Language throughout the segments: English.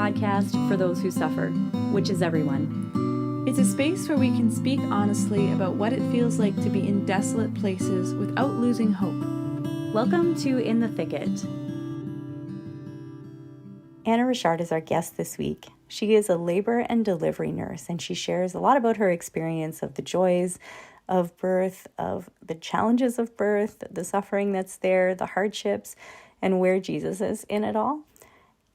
podcast for those who suffer, which is everyone. It's a space where we can speak honestly about what it feels like to be in desolate places without losing hope. Welcome to In the Thicket. Anna Richard is our guest this week. She is a labor and delivery nurse, and she shares a lot about her experience of the joys of birth, of the challenges of birth, the suffering that's there, the hardships, and where Jesus is in it all.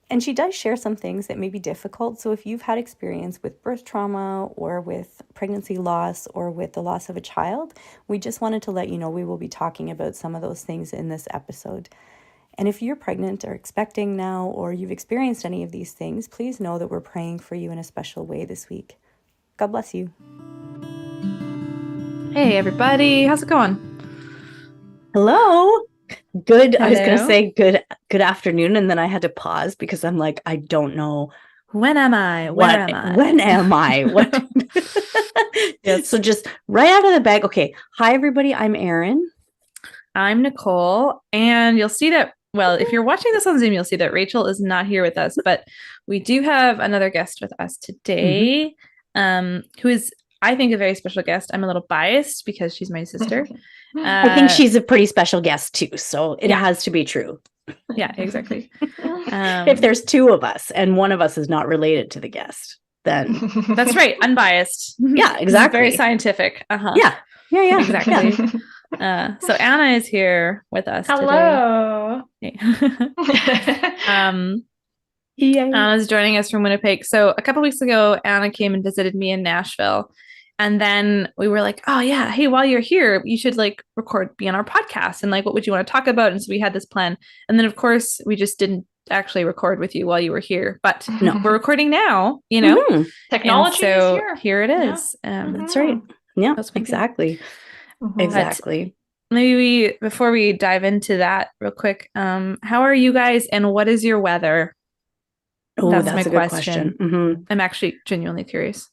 And she does share some things that may be difficult. So if you've had experience with birth trauma or with pregnancy loss or with the loss of a child, we just wanted to let you know we will be talking about some of those things in this episode. And if you're pregnant or expecting now, or you've experienced any of these things, please know that we're praying for you in a special way this week. God bless you. Hey, everybody. How's it going? Hello. Good. Hello. I was going to say good afternoon. And then I had to pause because I'm like, I don't know. When am I? When am I? What? Yes. So just right out of the bag. Okay. Hi, everybody. I'm Erin. I'm Nicole. And you'll see that, well, if you're watching this on Zoom, you'll see that Rachel is not here with us, but we do have another guest with us today, who is, I think, a very special guest. I'm a little biased because she's my sister. I think she's a pretty special guest too. So it has to be true. Yeah, exactly. If there's two of us and one of us is not related to the guest, then that's right. Unbiased. Yeah, exactly. Very scientific. Yeah, exactly. Yeah. So Anna is here with us. Hello. Today. Anna's joining us from Winnipeg. So a couple weeks ago, Anna came and visited me in Nashville. And then we were like, oh yeah, hey, while you're here, you should be on our podcast. And what would you want to talk about? And so we had this plan. And then of course we just didn't actually record with you while you were here, but no, we're recording now, Technology so is here it is. That's right. Yeah, exactly. Exactly. Maybe before we dive into that real quick, how are you guys and what is your weather? Oh, that's my question. Mm-hmm. I'm actually genuinely curious.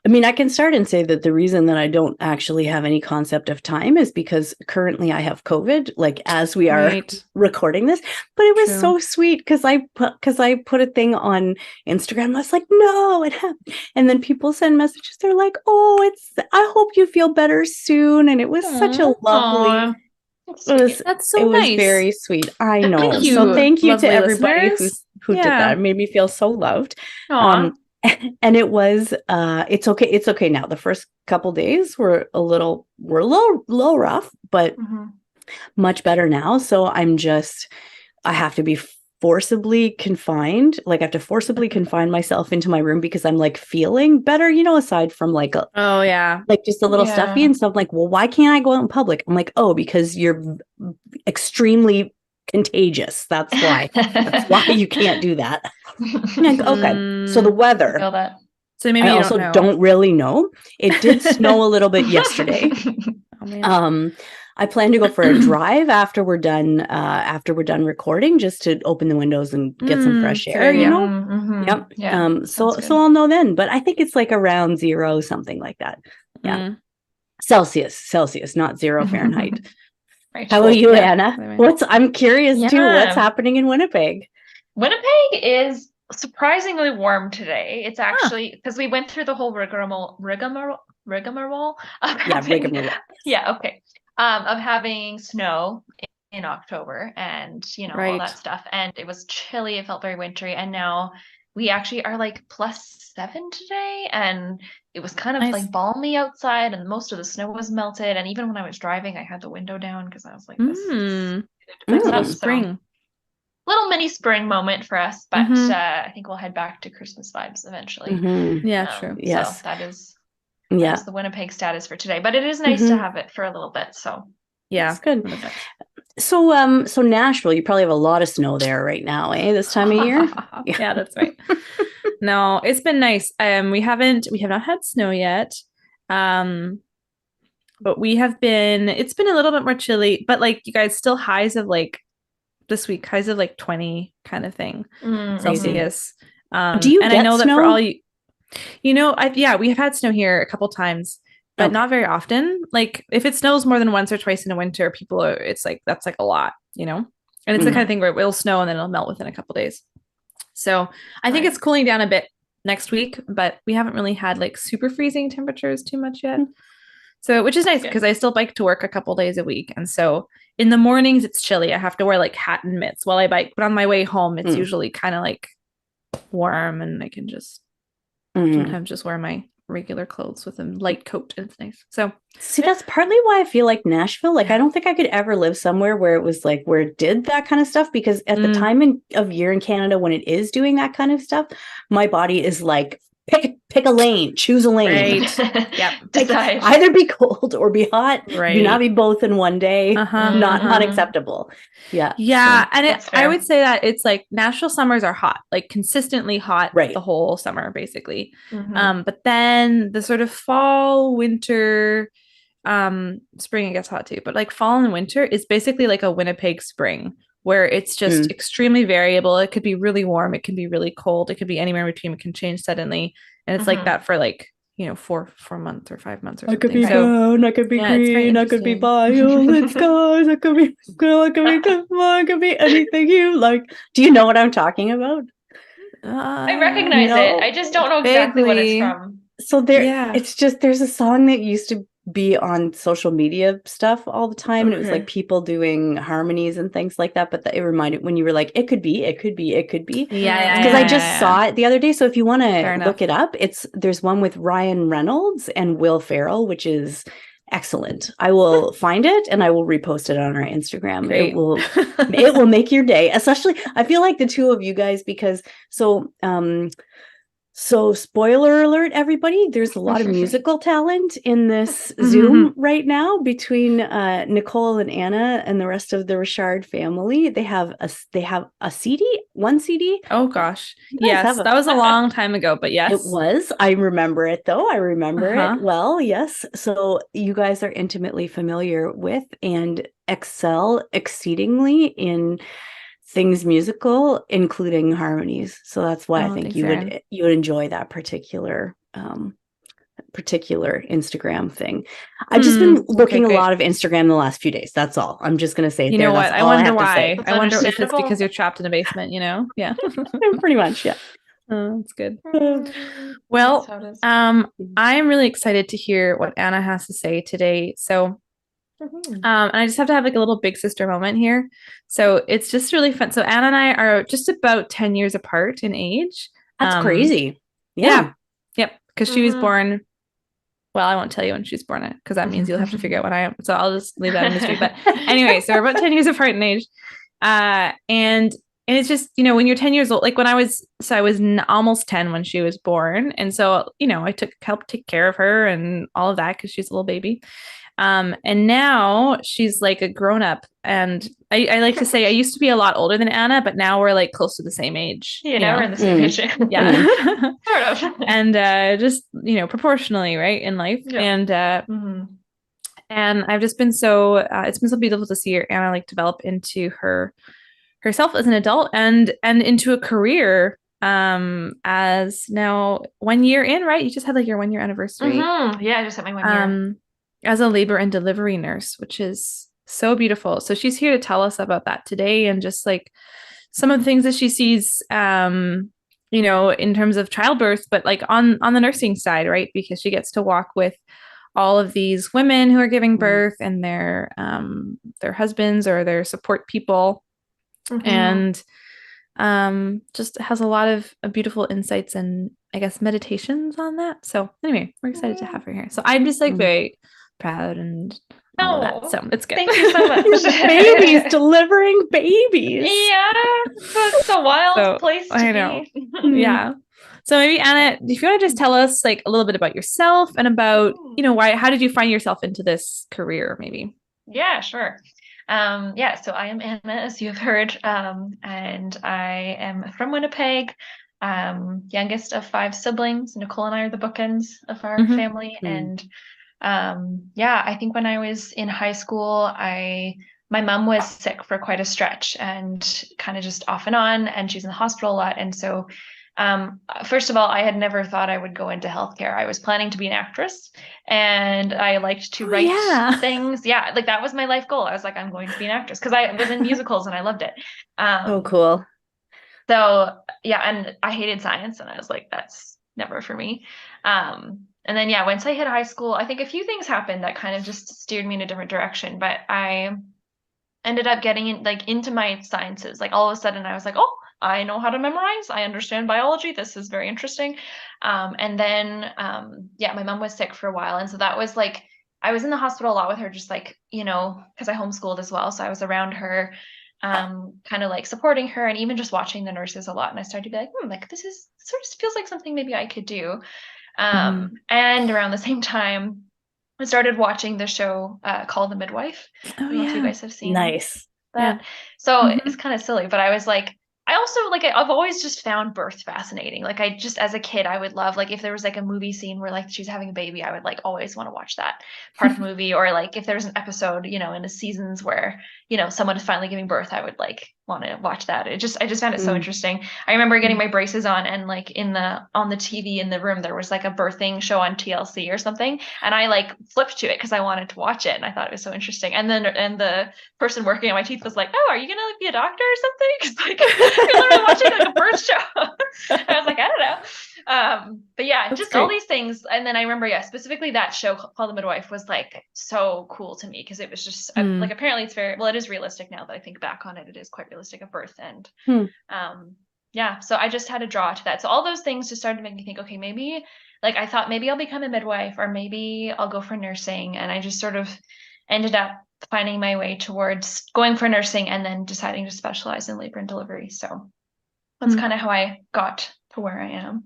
I can start and say that the reason that I don't actually have any concept of time is because currently I have COVID, as we are recording this. But it was so sweet because I put a thing on Instagram. I was like, no, it happened. And then people send messages. They're like, oh, I hope you feel better soon. And it was such a lovely. That's so nice. It was very sweet. I know. Thank you, so thank you to everybody listeners. who did that. It made me feel so loved. And it was it's okay now. The first couple days were a little rough, but much better now. So I have to be forcibly confined. I have to forcibly confine myself into my room because I'm feeling better, aside from just a little stuffy and stuff. Well, why can't I go out in public? I'm like, oh, because you're extremely contagious. That's why. That's why you can't do that. Okay. So the weather. Feel that. So maybe I also don't really know. It did snow a little bit yesterday. I plan to go for a drive after we're done recording, just to open the windows and get some fresh air, Yep. Yeah. So I'll know then. But I think it's around 0, something like that. Yeah. Celsius, not 0 Fahrenheit. Right. How about you, Anna? I'm curious too. What's happening in Winnipeg? Winnipeg is surprisingly warm today. It's actually because we went through the whole rigmarole. Yeah. Okay. Of having snow in October and all that stuff, and it was chilly. It felt very wintry, and now we actually are +7 today, and it was kind of balmy outside, and most of the snow was melted. And even when I was driving, I had the window down because I was like, "This is little spring." Little mini spring moment for us, but I think we'll head back to Christmas vibes eventually. Yeah, true. Yes, so that is the Winnipeg status for today. But it is nice to have it for a little bit. So yeah, it's good. So Nashville, you probably have a lot of snow there right now, this time of year. Yeah, that's right. No, it's been nice. We have not had snow yet. But it's been a little bit more chilly, but you guys still highs of this week, highs of 20 kind of thing Celsius. Do you get I know snow? that for all you we have had snow here a couple times, but not very often. If it snows more than once or twice in a winter, that's a lot, and it's the kind of thing where it will snow and then it'll melt within a couple days. So I think Right. it's cooling down a bit next week, but we haven't really had like super freezing temperatures too much yet. So, which is nice Good. because I still bike to work a couple days a week. And so in the mornings, it's chilly. I have to wear like hat and mitts while I bike. But on my way home, it's usually kind of like warm and I can just sometimes just wear my regular clothes with a light coat and it's nice. So see, that's partly why I feel like Nashville, like I don't think I could ever live somewhere where it was like where it did that kind of stuff, because at the time of year in Canada when it is doing that kind of stuff, my body is like pick a lane, choose a lane. Right. Yep. Decide. Either be cold or be hot. Right. Do not be both in one day. Not acceptable. Yeah. Yeah. So, And I would say that it's like Nashville summers are hot, like consistently hot the whole summer, basically. But then the sort of fall, winter, spring, it gets hot too, but like fall and winter is basically like a Winnipeg spring where it's just extremely variable. It could be really warm. It can be really cold. It could be anywhere in between. It can change suddenly. And it's like that for like, 4 months or 5 months or something. I could be brown, I could be green, I could be violet skies, I could be I could be anything you like. Do you know what I'm talking about? I recognize it. I just don't know exactly what it's from. So it's just, there's a song that used to be on social media stuff all the time, and it was like people doing harmonies and things like that, but it reminded when you were like, it could be because I just saw it the other day. So if you want to look it up, there's one with Ryan Reynolds and Will Ferrell, which is excellent. I will find it and I will repost it on our Instagram. Great. It will make your day, especially I feel like the two of you guys, because so spoiler alert, everybody, there's a lot of musical talent in this Zoom right now between Nicole and Anna and the rest of the Richard family. They have a CD, one CD. Oh gosh. Yes, that was a long time ago, but yes. It was. I remember it though. I remember it well. Yes. So you guys are intimately familiar with and excel exceedingly in things musical, including harmonies. So that's why I think you would enjoy that particular Instagram thing. I've just been looking a lot of Instagram the last few days. That's all. I'm just going to say it. You know what? I wonder why. I wonder if it's because you're trapped in a basement, Yeah. Pretty much, yeah. That's good. Well, I'm really excited to hear what Anna has to say today. So and I just have to have like a little big sister moment here. So it's just really fun. So Anna and I are just about 10 years apart in age. That's crazy. Yeah. Yep. Because she was born. Well, I won't tell you when she was born because that means you'll have to figure out when I am. So I'll just leave that in mystery. But anyway, so we're about 10 years apart in age. And it's just, when you're 10 years old, like I was almost 10 when she was born. And so, I helped take care of her and all of that because she's a little baby. And now she's like a grown up, and I like to say I used to be a lot older than Anna, but now we're like close to the same age. Yeah, we're in the same age. Yeah. Sort of. And just, proportionally, right, in life. Yeah. And I've just been it's been so beautiful to see her, Anna, like develop into herself as an adult and into a career as now 1 year in, right? You just had like your 1 year anniversary. Yeah, I just had my 1 year. As a labor and delivery nurse, which is so beautiful. So she's here to tell us about that today and just like some of the things that she sees, in terms of childbirth, but like on the nursing side, right? Because she gets to walk with all of these women who are giving birth and their husbands or their support people. And just has a lot of beautiful insights and I guess meditations on that. So anyway, we're excited to have her here. So I'm just like very proud and all of that. So it's good. Thank you so much. Babies, delivering babies. Yeah, it's a wild place to I know. be. Yeah. So maybe Anna, if you want to just tell us like a little bit about yourself and about, how did you find yourself into this career maybe? Yeah, sure. So I am Anna, as you have heard, and I am from Winnipeg, youngest of 5 siblings. Nicole and I are the bookends of our family. And I think when I was in high school, my mom was sick for quite a stretch and kind of just off and on, and she's in the hospital a lot. And so first of all, I had never thought I would go into healthcare. I was planning to be an actress and I liked to write things. Yeah. Like that was my life goal. I was like, I'm going to be an actress because I was in musicals and I loved it. Oh, cool. So yeah, and I hated science, and I was like, that's never for me. And then yeah, once I hit high school, I think a few things happened that kind of just steered me in a different direction. But I ended up getting into my sciences. Like all of a sudden, I was like, oh, I know how to memorize. I understand biology. This is very interesting. And then yeah, my mom was sick for a while, and so that was like I was in the hospital a lot with her, just like because I homeschooled as well, so I was around her kind of like supporting her and even just watching the nurses a lot. And I started to be like, like this is sort of feels like something maybe I could do. And around the same time, I started watching the show called The Midwife. Oh, I don't know if you guys have seen Nice. that. Yeah. So it's kind of silly, but I was like, I also like I've always just found birth fascinating. Like I just as a kid, I would love like if there was like a movie scene where like she's having a baby, I would like always want to watch that part of the movie. Or like if there was an episode, in the seasons where someone is finally giving birth, I would like want to watch that. I just found it so interesting. I remember getting my braces on and like on the TV in the room there was like a birthing show on TLC or something, and I like flipped to it because I wanted to watch it and I thought it was so interesting. And then the person working on my teeth was like, "Oh, are you gonna like be a doctor or something?" Because like you're literally watching like a birth show. I was like, I don't know. But yeah, that's just great. All these things. And then I remember, yeah, specifically that show called The Midwife was like so cool to me because it was just like apparently it's very well, it is realistic now that I think back on it. It is quite realistic of birth. And yeah, so I just had a draw to that. So all those things just started to make me think, okay, maybe like I thought maybe I'll become a midwife or maybe I'll go for nursing. And I just sort of ended up finding my way towards going for nursing and then deciding to specialize in labor and delivery. So that's kind of how I got to where I am.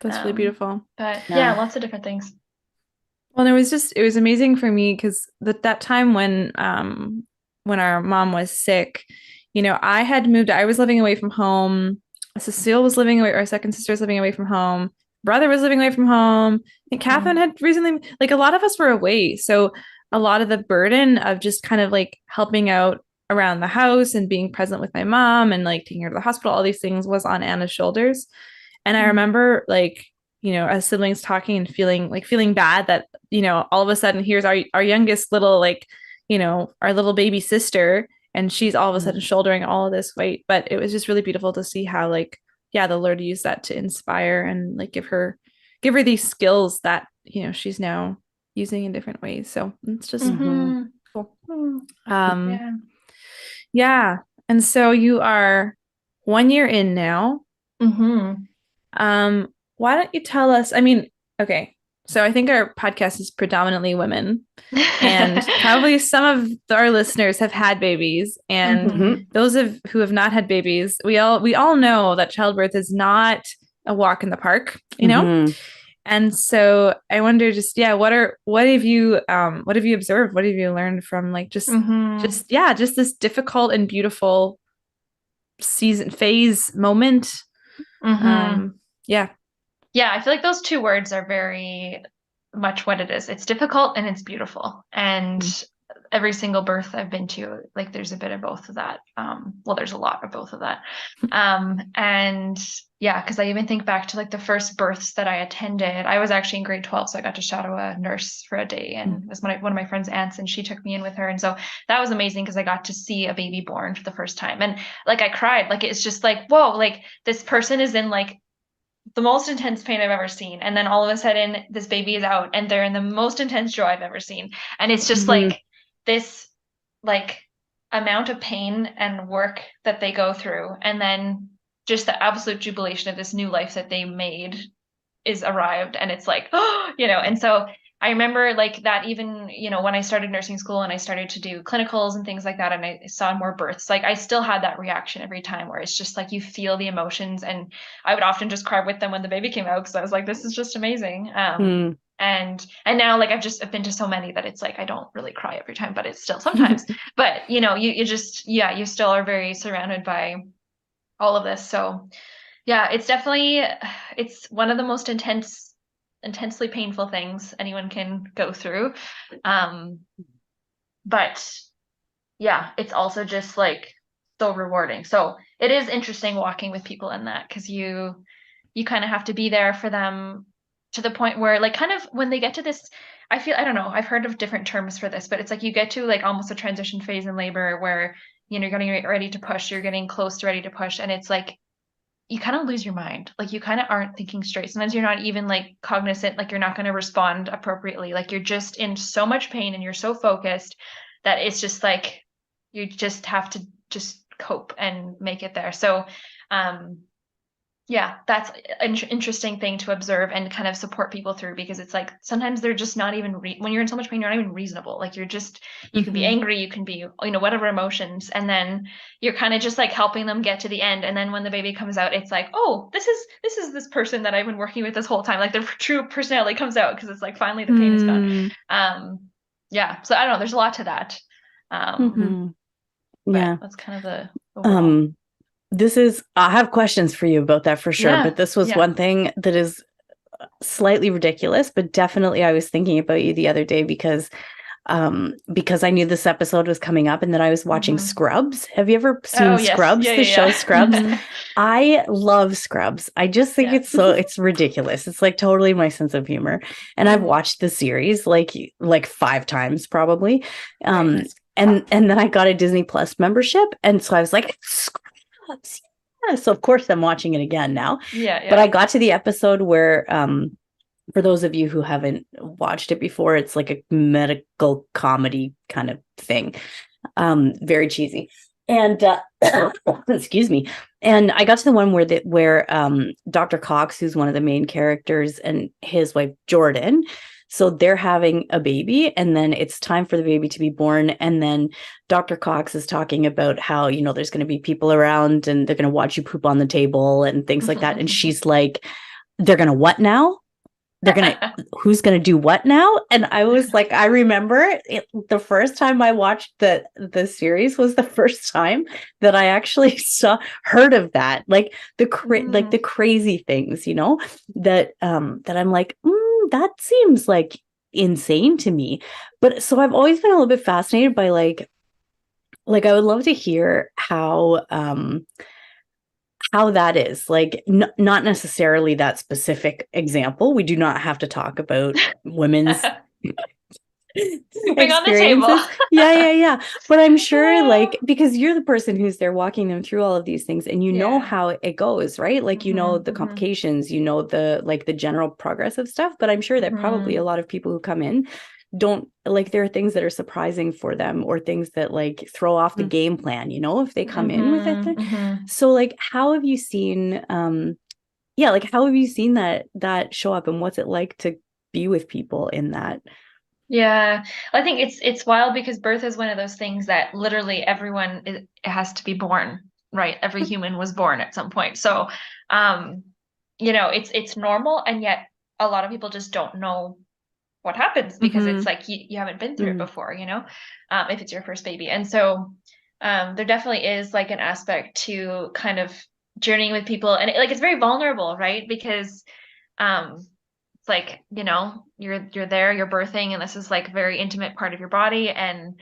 That's really beautiful. But yeah, lots of different things. Well, it was amazing for me because that time when our mom was sick, I had moved, I was living away from home. Cecile was living away, our second sister was living away from home. Brother was living away from home. I think Catherine had recently, like a lot of us were away. So a lot of the burden of just kind of like helping out around the house and being present with my mom and like taking her to the hospital, all these things was on Anna's shoulders. And I remember like, as siblings talking and feeling bad that, all of a sudden here's our youngest little, like, our little baby sister, and she's all of a sudden shouldering all of this weight. But it was just really beautiful to see how like, yeah, the Lord used that to inspire and like give her these skills that, she's now using in different ways. So it's just cool. Yeah. And so you are 1 year in now. Why don't you tell us, I mean, okay, so I think our podcast is predominantly women and probably some of our listeners have had babies, and those who have not had babies, we all know that childbirth is not a walk in the park, And so I wonder just, yeah, what have you observed? What have you learned from like just this difficult and beautiful phase moment? Yeah, I feel like those two words are very much what it is. It's difficult and it's beautiful. And every single birth I've been to, like there's a bit of both of that. Well, there's a lot of both of that. And yeah, because I even think back to like the first births that I attended. I was actually in grade 12, so I got to shadow a nurse for a day, and it was one of my friend's aunts, and she took me in with her. And so that was amazing because I got to see a baby born for the first time. And like I cried, like it's just like, whoa, like this person is in like the most intense pain I've ever seen. And then all of a sudden this baby is out and they're in the most intense joy I've ever seen. And it's just like this like amount of pain and work that they go through. And then just the absolute jubilation of this new life that they made is arrived. And it's like, and so I remember like that even, when I started nursing school and I started to do clinicals and things like that, and I saw more births, like I still had that reaction every time where it's just like you feel the emotions, and I would often just cry with them when the baby came out because I was like, this is just amazing. And now like I've been to so many that it's like I don't really cry every time, but it's still sometimes. But you just you still are very surrounded by all of this. So yeah, it's one of the most intensely painful things anyone can go through. But yeah, it's also just like so rewarding. So it is interesting walking with people in that, because you kind of have to be there for them to the point where like kind of when they get to this, I don't know, I've heard of different terms for this, but it's like you get to like almost a transition phase in labor where you're getting ready to push, you're getting close to ready to push, and it's like you kind of lose your mind. Like you kind of aren't thinking straight. Sometimes you're not even like cognizant, like you're not going to respond appropriately. Like you're just in so much pain and you're so focused that it's just like you just have to just cope and make it there. So yeah, that's an interesting thing to observe and kind of support people through, because it's like sometimes they're just not even when you're in so much pain, you're not even reasonable. Like you can be angry, you can be, whatever emotions, and then you're kind of just like helping them get to the end. And then when the baby comes out, it's like, oh, this is this person that I've been working with this whole time. Like their true personality comes out because it's like finally the pain is gone. Yeah, so I don't know. There's a lot to that. Yeah, that's kind of the overall. I have questions for you about that for sure, but this was one thing that is slightly ridiculous, but definitely I was thinking about you the other day because I knew this episode was coming up, and then I was watching Scrubs. Have you ever seen Scrubs, the show Scrubs? I love Scrubs. I just think it's ridiculous. It's like totally my sense of humor. And I've watched the series like 5 times probably. And then I got a Disney Plus membership. And so I was like, Scrubs. Yeah. So of course I'm watching it again now. But I got to the episode where for those of you who haven't watched it before, it's like a medical comedy kind of thing. Very cheesy. And excuse me. And I got to the one where Dr. Cox, who's one of the main characters, and his wife Jordan, so they're having a baby, and then it's time for the baby to be born. And then Dr. Cox is talking about how, there's going to be people around and they're going to watch you poop on the table and things like that. And she's like, they're going to what now? Who's going to do what now? And I was like, I remember the first time I watched the series was the first time that I actually heard of that, like the crazy things, that I'm like, that seems like insane to me. But so I've always been a little bit fascinated by like I would love to hear how that is, like not necessarily that specific example. We do not have to talk about women's on the table. yeah. But I'm sure, like, because you're the person who's there walking them through all of these things, and you know how it goes, right? Like, the complications, the general progress of stuff. But I'm sure that probably a lot of people who come in don't, like, there are things that are surprising for them, or things that like throw off the game plan, if they come in with it. So like, how have you seen how have you seen that show up, and what's it like to be with people in that? Yeah, I think it's wild, because birth is one of those things that literally everyone it has to be born, right? Every human was born at some point. So, it's normal, and yet a lot of people just don't know what happens, because it's like you haven't been through it before, if it's your first baby. And so there definitely is like an aspect to kind of journeying with people, and it's very vulnerable, right? Because it's like, you're there, you're birthing, and this is like a very intimate part of your body. And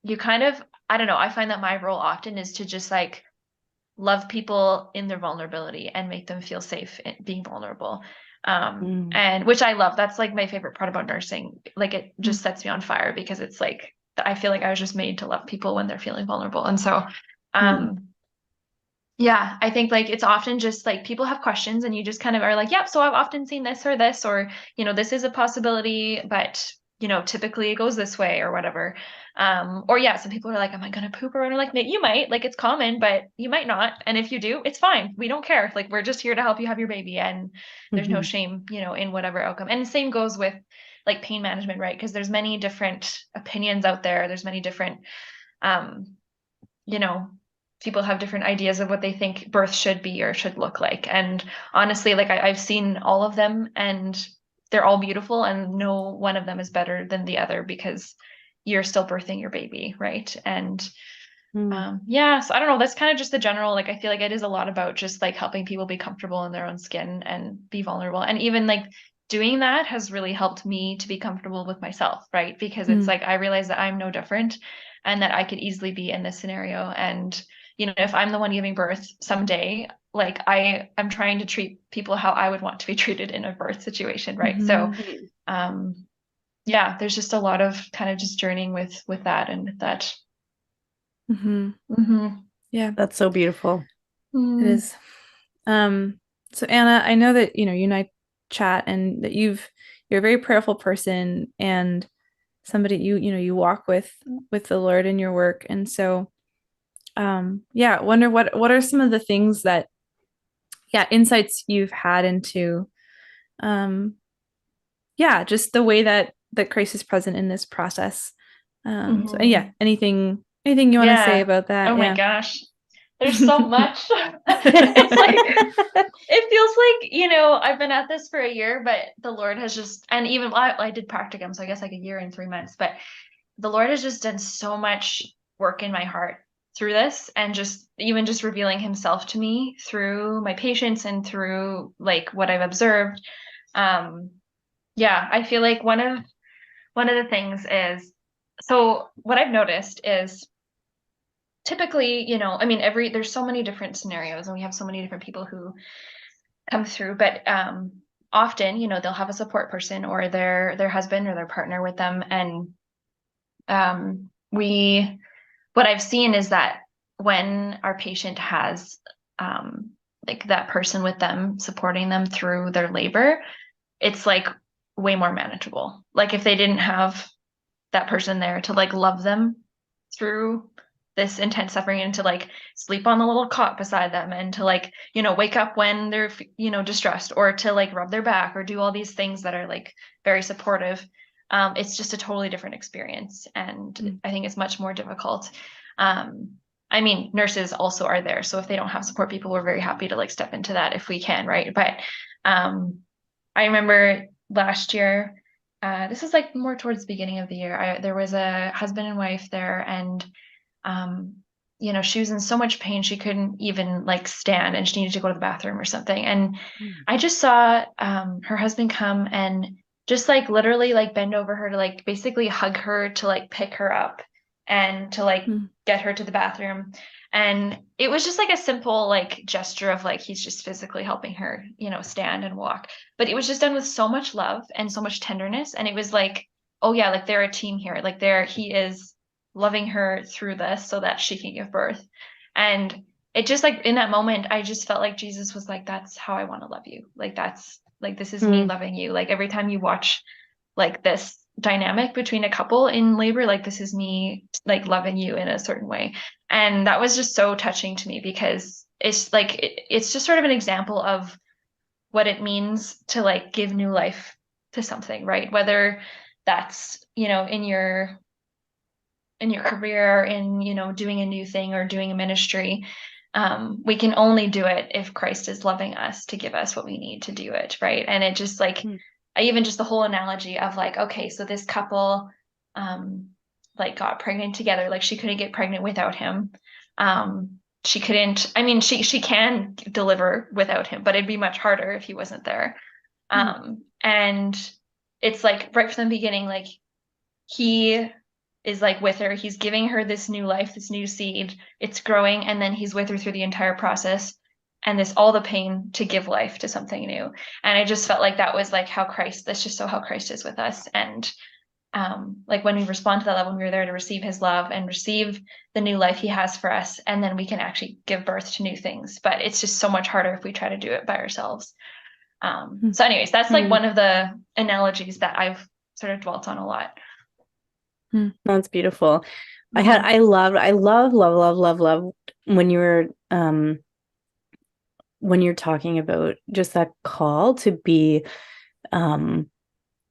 you kind of, I don't know, I find that my role often is to just like love people in their vulnerability and make them feel safe in being vulnerable. And which I love. That's like my favorite part about nursing. Like it just sets me on fire, because it's like, I feel like I was just made to love people when they're feeling vulnerable. And so, yeah, I think like it's often just like people have questions, and you just kind of are like, yep, so I've often seen this or this, or, this is a possibility, but, typically it goes this way or whatever. Or some people are like, am I going to poop? Or I'm like, you might, like, it's common, but you might not. And if you do, it's fine. We don't care. Like, we're just here to help you have your baby, and there's no shame, in whatever outcome. And the same goes with like pain management, right? Because there's many different opinions out there. There's many different, people have different ideas of what they think birth should be or should look like. And honestly, like I've seen all of them, and they're all beautiful, and no one of them is better than the other, because you're still birthing your baby, right? And so I don't know, that's kind of just the general, like, I feel like it is a lot about just like helping people be comfortable in their own skin and be vulnerable. And even like doing that has really helped me to be comfortable with myself, right? Because it's like I realize that I'm no different, and that I could easily be in this scenario. And if I'm the one giving birth someday, like I'm trying to treat people how I would want to be treated in a birth situation, right? So there's just a lot of kind of just journeying with that and with that. Yeah, that's so beautiful. It is. So Anna, I know that, you and I chat, and that you're a very prayerful person, and somebody you walk with the Lord in your work. And so, I wonder what are some of the things that, insights you've had into, just the way that Christ is present in this process. So anything you want to say about that? Oh my gosh. There's so much. It's like, it feels like, I've been at this for a year, but the Lord has just, and even I did practicum, so I guess like a year and 3 months, but the Lord has just done so much work in my heart through this, and just revealing himself to me through my patients and through like what I've observed. I feel like one of the things is, so what I've noticed is typically, I mean, there's so many different scenarios, and we have so many different people who come through, but often, they'll have a support person or their husband or their partner with them. And what I've seen is that when our patient has like that person with them supporting them through their labor, it's like way more manageable. Like if they didn't have that person there to like love them through this intense suffering, and to like sleep on the little cot beside them, and to like, wake up when they're, distressed, or to like rub their back, or do all these things that are like very supportive. It's just a totally different experience. And I think it's much more difficult. I mean, nurses also are there, so if they don't have support people, we're very happy to like step into that if we can, right? But I remember last year, this was like more towards the beginning of the year, there was a husband and wife there, and she was in so much pain she couldn't even like stand, and she needed to go to the bathroom or something. And I just saw her husband come and just like literally like bend over her to like basically hug her, to like pick her up and to like get her to the bathroom. And it was just like a simple like gesture of like, he's just physically helping her, stand and walk. But it was just done with so much love and so much tenderness. And it was like, oh yeah, like they're a team here. Like he is loving her through this so that she can give birth. And it just like in that moment, I just felt like Jesus was like, that's how I want to love you. Like that's like, this is me loving you. Like every time you watch like this dynamic between a couple in labor, like this is me like loving you in a certain way. And that was just so touching to me, because it's like it's just sort of an example of what it means to like give new life to something, right? Whether that's in your career, in doing a new thing or doing a ministry. We can only do it if Christ is loving us to give us what we need to do it, right? And it just like even just the whole analogy of like, okay, so this couple like got pregnant together, like she couldn't get pregnant without him. She couldn't, I mean, she can deliver without him, but it'd be much harder if he wasn't there. And it's like right from the beginning, like he is like with her, he's giving her this new life, this new seed, it's growing, and then he's with her through the entire process, and all the pain to give life to something new. And I just felt like that was like that's just so how Christ is with us. And like when we respond to that love, when we were there to receive his love and receive the new life he has for us, and then we can actually give birth to new things. But it's just so much harder if we try to do it by ourselves. So anyways, that's like one of the analogies that I've sort of dwelt on a lot. That's beautiful. I love when you're talking about just that call to be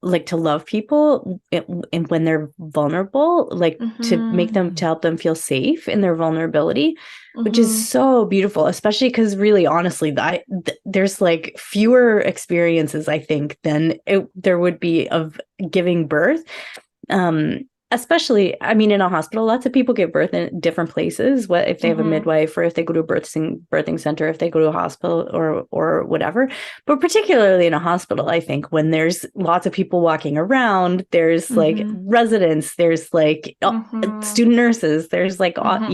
like to love people and when they're vulnerable, like to help them feel safe in their vulnerability, which is so beautiful, especially because really honestly there's like fewer experiences I think than there would be of giving birth. Especially, I mean, in a hospital, lots of people give birth in different places. What if they have a midwife, or if they go to a birthing center, if they go to a hospital or whatever. But particularly in a hospital, I think when there's lots of people walking around, there's like residents, there's like student nurses, there's like but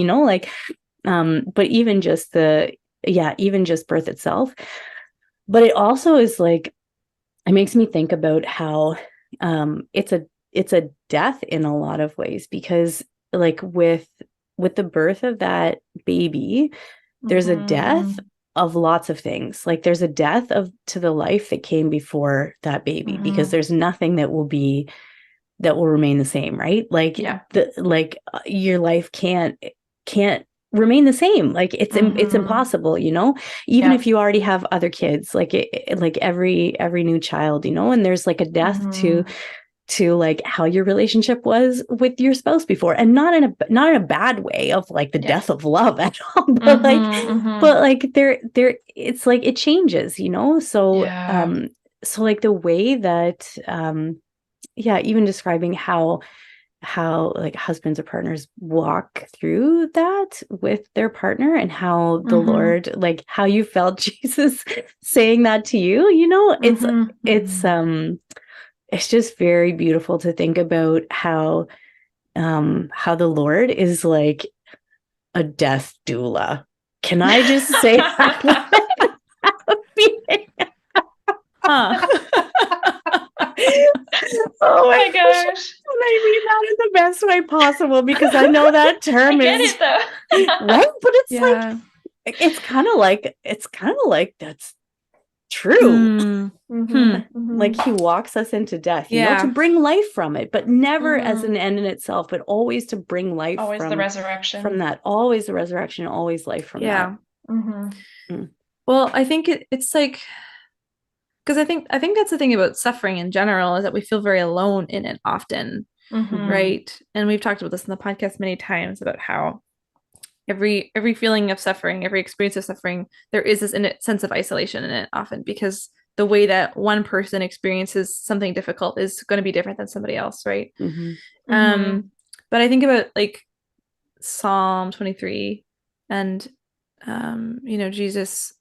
even just birth itself. But it also is like, it makes me think about how it's a death in a lot of ways, because like with the birth of that baby, there's a death of lots of things. Like there's a death to the life that came before that baby, because there's nothing that will remain the same, right? Like your life can't remain the same. Like it's impossible, even if you already have other kids, like every new child, and there's like a death to like how your relationship was with your spouse before, and not in a bad way of like the death of love at all, but like there it's like it changes, so so like the way that even describing how like husbands or partners walk through that with their partner, and how the Lord, like how you felt Jesus saying that to you, it's just very beautiful to think about how the Lord is like a death doula. Can I just say that? Oh my gosh. And I mean that in the best way possible, because I know that term I get it though. right, but it's like it's kind of like that's true. Like he walks us into death, to bring life from it, but never as an end in itself, but always to bring life from the resurrection from that. Always the resurrection, always life from that. Well, I think it's like, because I think that's the thing about suffering in general, is that we feel very alone in it often, right? And we've talked about this in the podcast many times about how every feeling of suffering, every experience of suffering, there is this sense of isolation in it often, because the way that one person experiences something difficult is going to be different than somebody else, right? But I think about like Psalm 23 and Jesus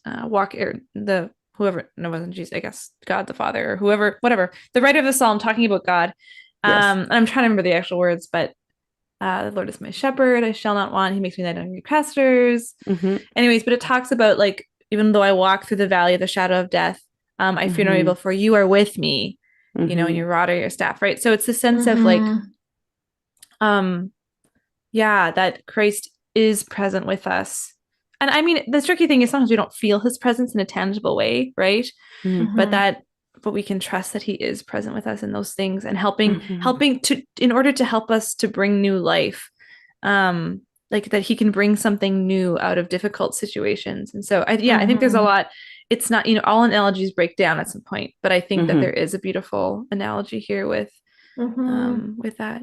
whoever, no, it wasn't Jesus, I guess God the Father or whoever, whatever, the writer of the Psalm talking about God. And I'm trying to remember the actual words, but the Lord is my shepherd, I shall not want. He makes me lie down in green pastures. Anyways, but it talks about like, even though I walk through the valley of the shadow of death, I fear no evil, for you are with me, and your rod or your staff, right? So it's the sense of like, that Christ is present with us. And I mean, the tricky thing is sometimes we don't feel his presence in a tangible way, right? But we can trust that he is present with us in those things, and helping in order to help us to bring new life, like that he can bring something new out of difficult situations. And so I think there's a lot. It's not, all analogies break down at some point, but I think that there is a beautiful analogy here with that.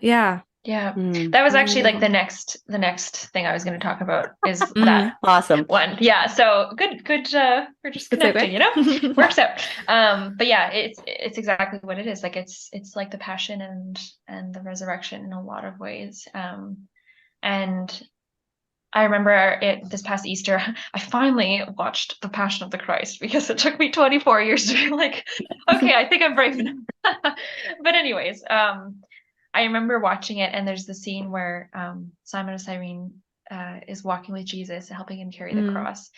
That was actually like the next thing I was going to talk about is that awesome one. So good we're just connecting, works out. But it's exactly what it is. Like it's like the passion and the resurrection in a lot of ways. And I remember this past Easter, I finally watched The Passion of the Christ, because it took me 24 years to be like, okay, I think I'm brave enough. But anyways, I remember watching it, and there's the scene where Simon of Cyrene is walking with Jesus, helping him carry the cross.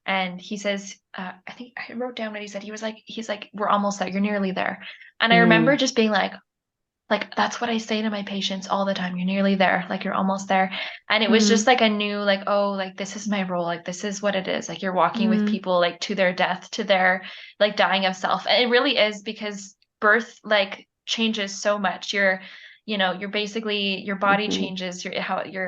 And he says, I think I wrote down what he said. He's like, we're almost there. You're nearly there. And I remember just being like, that's what I say to my patients all the time. You're nearly there. Like, you're almost there. And it was just like a new, like, oh, like, this is my role. Like, this is what it is. Like, you're walking with people, like, to their death, to their, like, dying of self. And it really is, because birth, like, changes so much. You're basically, your body changes, your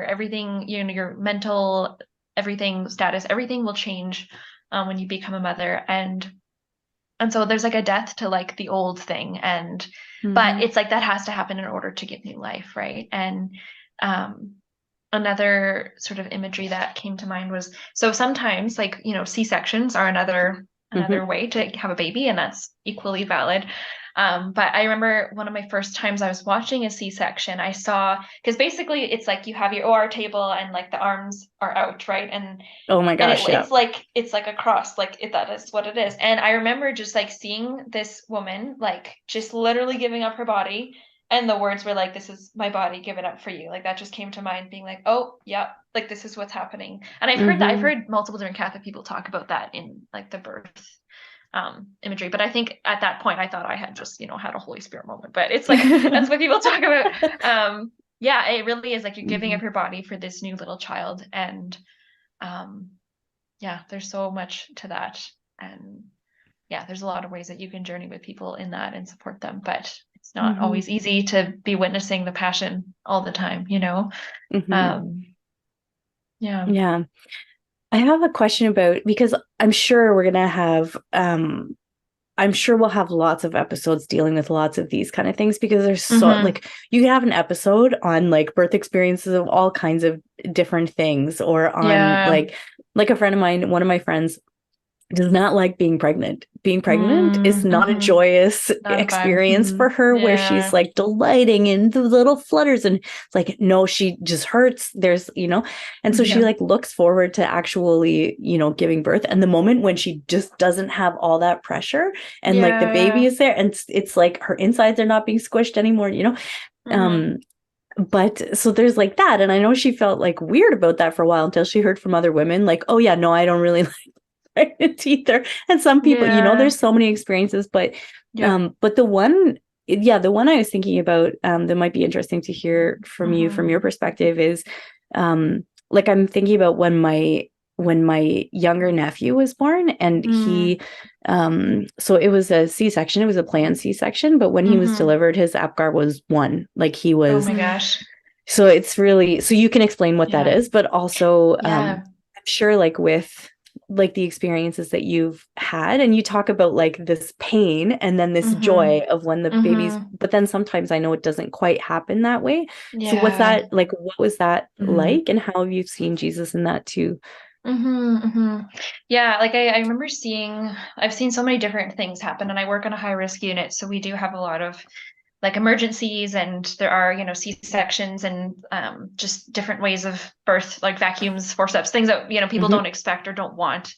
everything, your mental, everything, status, everything will change when you become a mother. And so there's like a death to like the old thing, but it's like that has to happen in order to get new life, right? And another sort of imagery that came to mind was, so sometimes like, C-sections are another way to have a baby, and that's equally valid. But I remember one of my first times I was watching a C-section, I saw, because basically it's like you have your OR table and like the arms are out, right? And oh my gosh, it's like a cross, like that is what it is. And I remember just like seeing this woman like just literally giving up her body, and the words were like, this is my body given up for you. Like that just came to mind, being like, oh yeah, like this is what's happening. And I've heard multiple different Catholic people talk about that in like the birth imagery, but I think at that point I thought I had just had a Holy Spirit moment, but it's like that's what people talk about. It really is like you're giving up your body for this new little child, and yeah, there's so much to that. And yeah, there's a lot of ways that you can journey with people in that and support them, but it's not always easy to be witnessing the passion all the time, you know? Yeah. Yeah. I have a question about, because I'm sure we're gonna have I'm sure we'll have lots of episodes dealing with lots of these kind of things, because there's so like, you can have an episode on like birth experiences of all kinds of different things, or on like a friend of mine, one of my friends does not like being pregnant. Being pregnant is not a joyous experience for her, where she's like delighting in the little flutters, and it's like, no, she just hurts. There's, and so she like looks forward to actually, giving birth. And the moment when she just doesn't have all that pressure, and like the baby is there, and it's like her insides are not being squished anymore, but so there's like that. And I know she felt like weird about that for a while, until she heard from other women like, oh yeah, no, I don't really like pregnant either. And some people, there's so many experiences, but the one I was thinking about, that might be interesting to hear from you, from your perspective, is like, I'm thinking about when my younger nephew was born, and he so it was a C-section, it was a planned C-section, but when he was delivered, his APGAR was 1. Like, he was, oh my gosh. So it's really, so you can explain what that is, but also I'm sure, like, with like the experiences that you've had, and you talk about like this pain and then this joy of when the baby's, but then sometimes I know it doesn't quite happen that way. So what's that like, what was that like, and how have you seen Jesus in that too? Yeah, like I remember I've seen so many different things happen, and I work on a high risk unit, so we do have a lot of like emergencies, and there are, C-sections, and just different ways of birth, like vacuums, forceps, things that, people don't expect or don't want.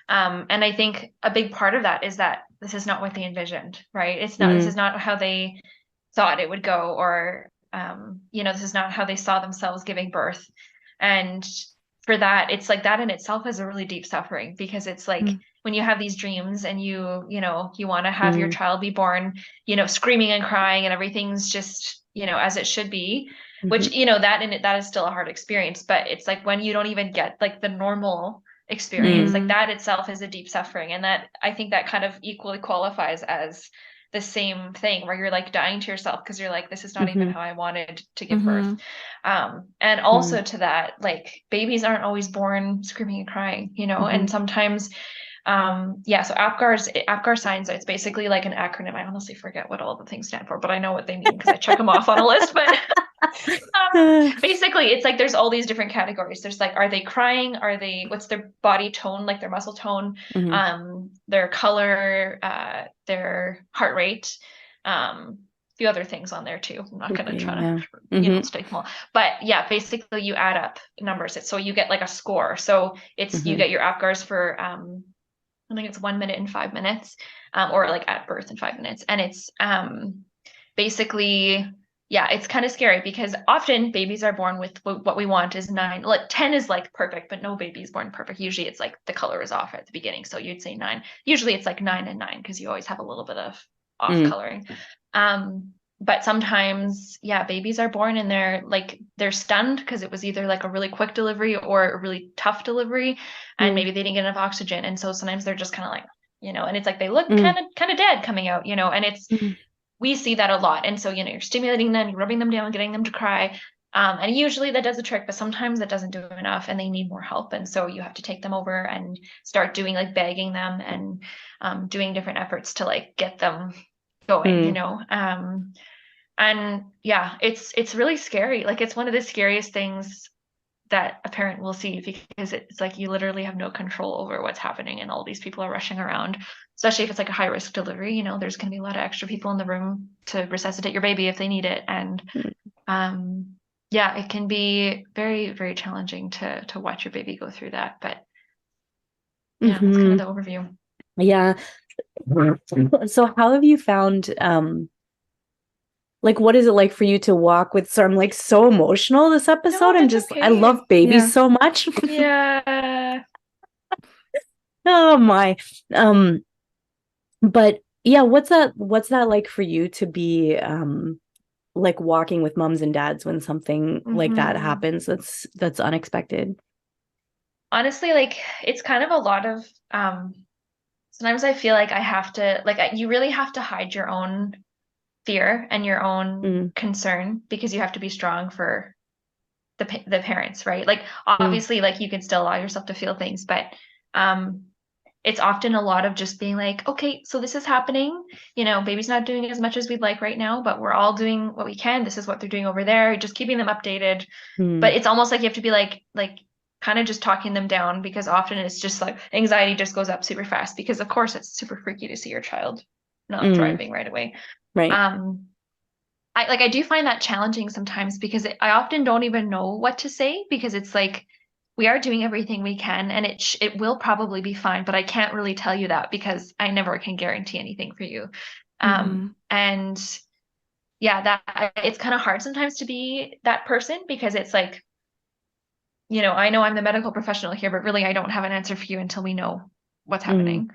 And I think a big part of that is that this is not what they envisioned, right? It's not, this is not how they thought it would go, or, this is not how they saw themselves giving birth. And for that, it's like that in itself is a really deep suffering, because it's like, when you have these dreams and you want to have your child be born, screaming and crying, and everything's just, as it should be, which, that is still a hard experience. But it's like, when you don't even get like the normal experience, like that itself is a deep suffering. And that, I think that kind of equally qualifies as the same thing, where you're like dying to yourself, because you're like, this is not even how I wanted to give birth. And also to that, like, babies aren't always born screaming and crying, and sometimes so APGAR signs, it's basically like an acronym. I honestly forget what all the things stand for, but I know what they mean because I check them off on a list. But basically, it's like there's all these different categories. There's like, are they crying? What's their body tone, like their muscle tone, their color, their heart rate, a few other things on there too. I'm not going to try to state them all, but yeah, basically you add up numbers. So you get like a score. So it's you get your APGARs for I think it's 1 minute and 5 minutes, or like at birth in 5 minutes. And it's basically, it's kind of scary, because often babies are born with what we want is 9. Like 10 is like perfect, but no baby is born perfect. Usually it's like the color is off at the beginning. So you'd say 9. Usually it's like 9 and 9, because you always have a little bit of off coloring. But sometimes, babies are born and they're stunned, because it was either like a really quick delivery or a really tough delivery, and maybe they didn't get enough oxygen. And so sometimes they're just kind of like, and it's like they look kind of dead coming out, and it's we see that a lot. And so, you're stimulating them, you're rubbing them down, getting them to cry. And usually that does the trick, but sometimes that doesn't do enough and they need more help. And so you have to take them over and start doing like bagging them and doing different efforts to like get them going, and it's really scary. Like, it's one of the scariest things that a parent will see, because it's like you literally have no control over what's happening, and all these people are rushing around, especially if it's like a high risk delivery. There's going to be a lot of extra people in the room to resuscitate your baby if they need it. And it can be very, very challenging to watch your baby go through that. But that's kind of the overview. So how have you found like, what is it like for you to walk with, so I'm like so emotional this episode. I love babies so much. Oh my. But what's that like for you to be like walking with moms and dads when something like that happens that's unexpected? honestly, like it's kind of a lot of sometimes I feel like I have to you really have to hide your own fear and your own concern because you have to be strong for the parents, right? Like obviously like you can still allow yourself to feel things, but it's often a lot of just being like, okay, so this is happening, baby's not doing as much as we'd like right now, but we're all doing what we can. This is what they're doing over there, just keeping them updated. But it's almost like you have to be like kind of just talking them down, because often it's just like anxiety just goes up super fast, because of course it's super freaky to see your child not thriving right away. Right. I do find that challenging sometimes, because I often don't even know what to say, because it's like we are doing everything we can and it will probably be fine, but I can't really tell you that because I never can guarantee anything for you. And yeah, that it's kind of hard sometimes to be that person, because it's like, I know I'm the medical professional here, but really I don't have an answer for you until we know what's happening.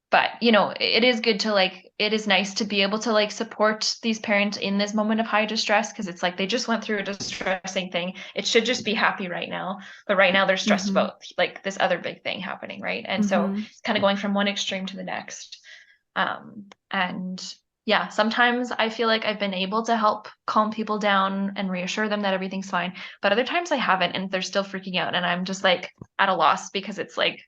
But it is good to it is nice to be able to support these parents in this moment of high distress, because it's like they just went through a distressing thing. It should just be happy right now, but right now they're stressed about this other big thing happening, right? And so it's kind of going from one extreme to the next. And yeah, sometimes I feel like I've been able to help calm people down and reassure them that everything's fine, but other times I haven't, and they're still freaking out, and I'm just at a loss, because it's like,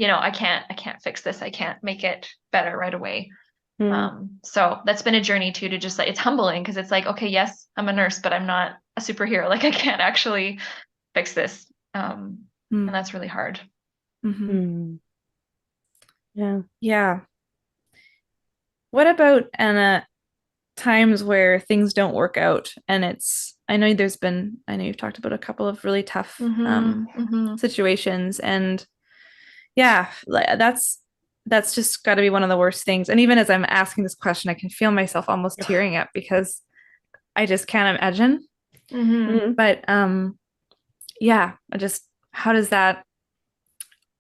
I can't fix this. I can't make it better right away. So that's been a journey too, to just it's humbling, because it's like, okay, yes, I'm a nurse, but I'm not a superhero. I can't actually fix this. And that's really hard. Yeah. Yeah. What about, Anna, times where things don't work out? And I know you've talked about a couple of really tough situations, and yeah, that's just got to be one of the worst things. And even as I'm asking this question, I can feel myself almost tearing up, because I just can't imagine. But yeah, how does that,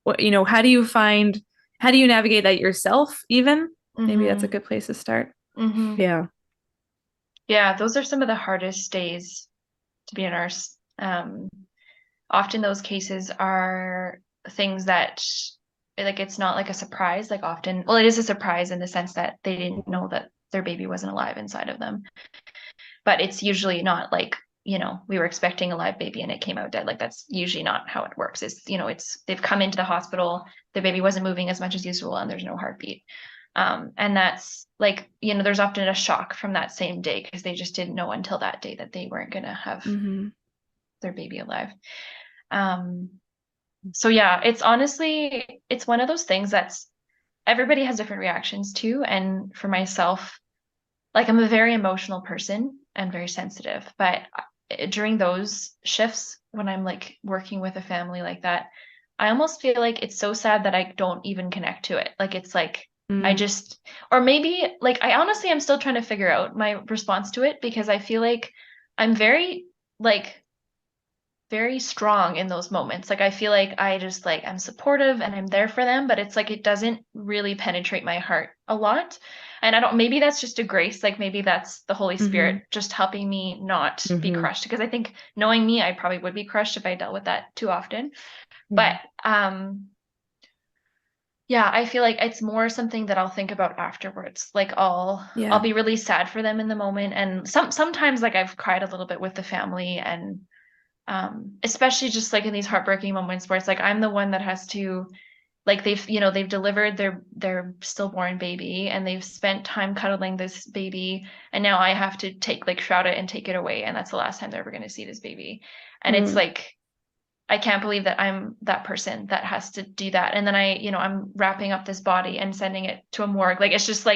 how do you navigate that yourself even? Maybe that's a good place to start. Yeah. Yeah, those are some of the hardest days to be a nurse. Often those cases are things that it's not a surprise. Often, well, it is a surprise in the sense that they didn't know that their baby wasn't alive inside of them. But it's usually not we were expecting a live baby and it came out dead. That's usually not how it works. It's they've come into the hospital, the baby wasn't moving as much as usual, and there's no heartbeat. And that's there's often a shock from that same day, because they just didn't know until that day that they weren't going to have their baby alive. So yeah, it's one of those things that's everybody has different reactions to. And for myself, I'm a very emotional person and very sensitive, but during those shifts when I'm working with a family like that, I almost feel like it's so sad that I don't even connect to it. It's I just, or maybe I honestly am still trying to figure out my response to it, because I feel like I'm very very strong in those moments. I feel like I just I'm supportive and I'm there for them, but it's it doesn't really penetrate my heart a lot. And maybe that's just a grace. Maybe that's the Holy Spirit just helping me not be crushed. Because I think, knowing me, I probably would be crushed if I dealt with that too often. But yeah, I feel like it's more something that I'll think about afterwards. I'll be really sad for them in the moment. And sometimes I've cried a little bit with the family, and especially just in these heartbreaking moments where it's I'm the one that has to they've delivered their stillborn baby, and they've spent time cuddling this baby, and now I have to shroud it and take it away, and that's the last time they're ever going to see this baby. And it's I can't believe that I'm that person that has to do that. And then I'm wrapping up this body and sending it to a morgue. It's just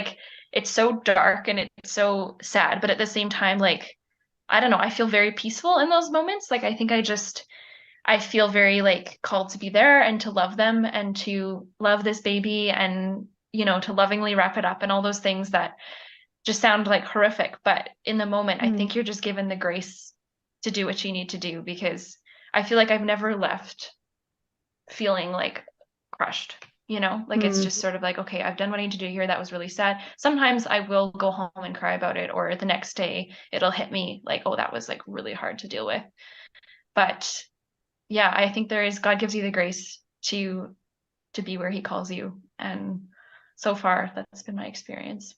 it's so dark and it's so sad, but at the same time, I don't know, I feel very peaceful in those moments. I think I feel very called to be there and to love them and to love this baby and, to lovingly wrap it up, and all those things that just sound horrific. But in the moment, I think you're just given the grace to do what you need to do, because I feel I've never left feeling crushed, it's just sort of okay, I've done what I need to do here. That was really sad. Sometimes I will go home and cry about it, or the next day it'll hit me oh, that was really hard to deal with. But yeah, I think God gives you the grace to be where he calls you. And so far that's been my experience.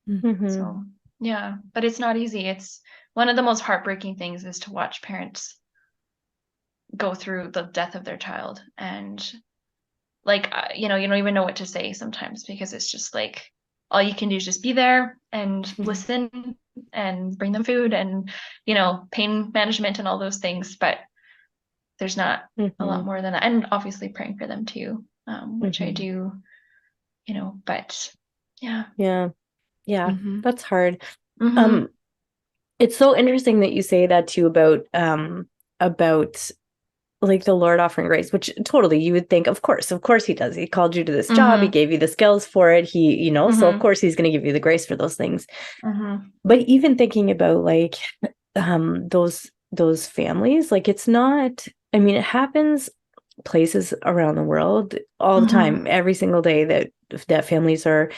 Mm-hmm. So yeah, but it's not easy. It's one of the most heartbreaking things is to watch parents go through the death of their child. And like, you don't even know what to say sometimes, because it's just like, all you can do is just be there and listen and bring them food and, pain management and all those things. But there's not a lot more than that. And obviously praying for them too, which I do, but yeah. Yeah. Mhm. That's hard. Mm-hmm. It's so interesting that you say that too about like the Lord offering grace, which totally you would think, of course he does. He called you to this job. He gave you the skills for it. He, so of course he's going to give you the grace for those things. But even thinking about like those families, like it's not, I mean, it happens places around the world all the time, every single day that families are,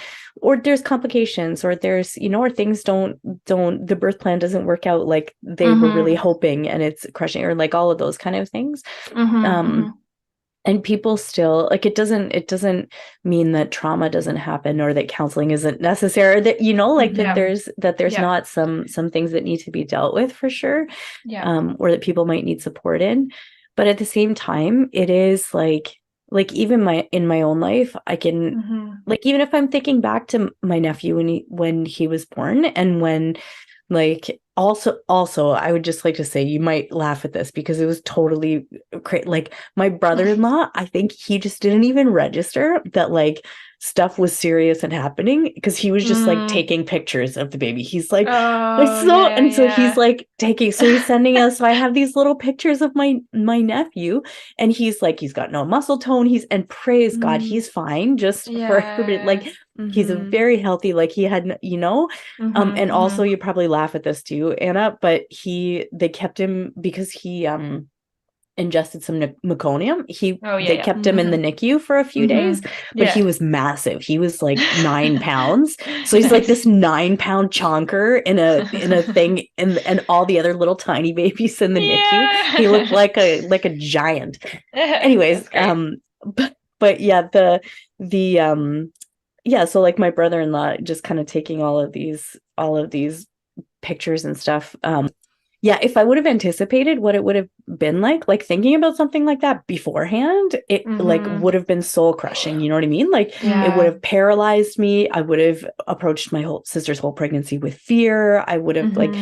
or there's complications, or there's, or things don't, the birth plan doesn't work out like they were really hoping, and it's crushing, or like all of those kind of things. And people still, like, it doesn't mean that trauma doesn't happen, or that counseling isn't necessary, or that, that there's not some things that need to be dealt with for sure. Or that people might need support in. But at the same time, it is like even in my own life, I can like, even if I'm thinking back to my nephew when he was born, and when like also I would just like to say, you might laugh at this because it was totally crazy. Like my brother-in-law, I think he just didn't even register that like stuff was serious and happening, because he was just like taking pictures of the baby. He's like, so he's like so he's sending us. So I have these little pictures of my nephew, and he's like, he's got no muscle tone. And praise God, he's fine. Just for everybody, like he's a very healthy, like he had, and also you probably laugh at this too, Anna, but they kept him because he ingested some meconium. They kept him in the NICU for a few days, but he was massive. He was like 9 pounds. So he's like this 9-pound chonker in a thing, and all the other little tiny babies in the NICU. He looked like a giant. Anyways, but yeah, so like my brother-in-law just kind of taking all of these pictures and stuff. If I would have anticipated what it would have been like thinking about something like that beforehand, it like would have been soul crushing. You know what I mean? Like it would have paralyzed me. I would have approached my sister's whole pregnancy with fear. I would have like,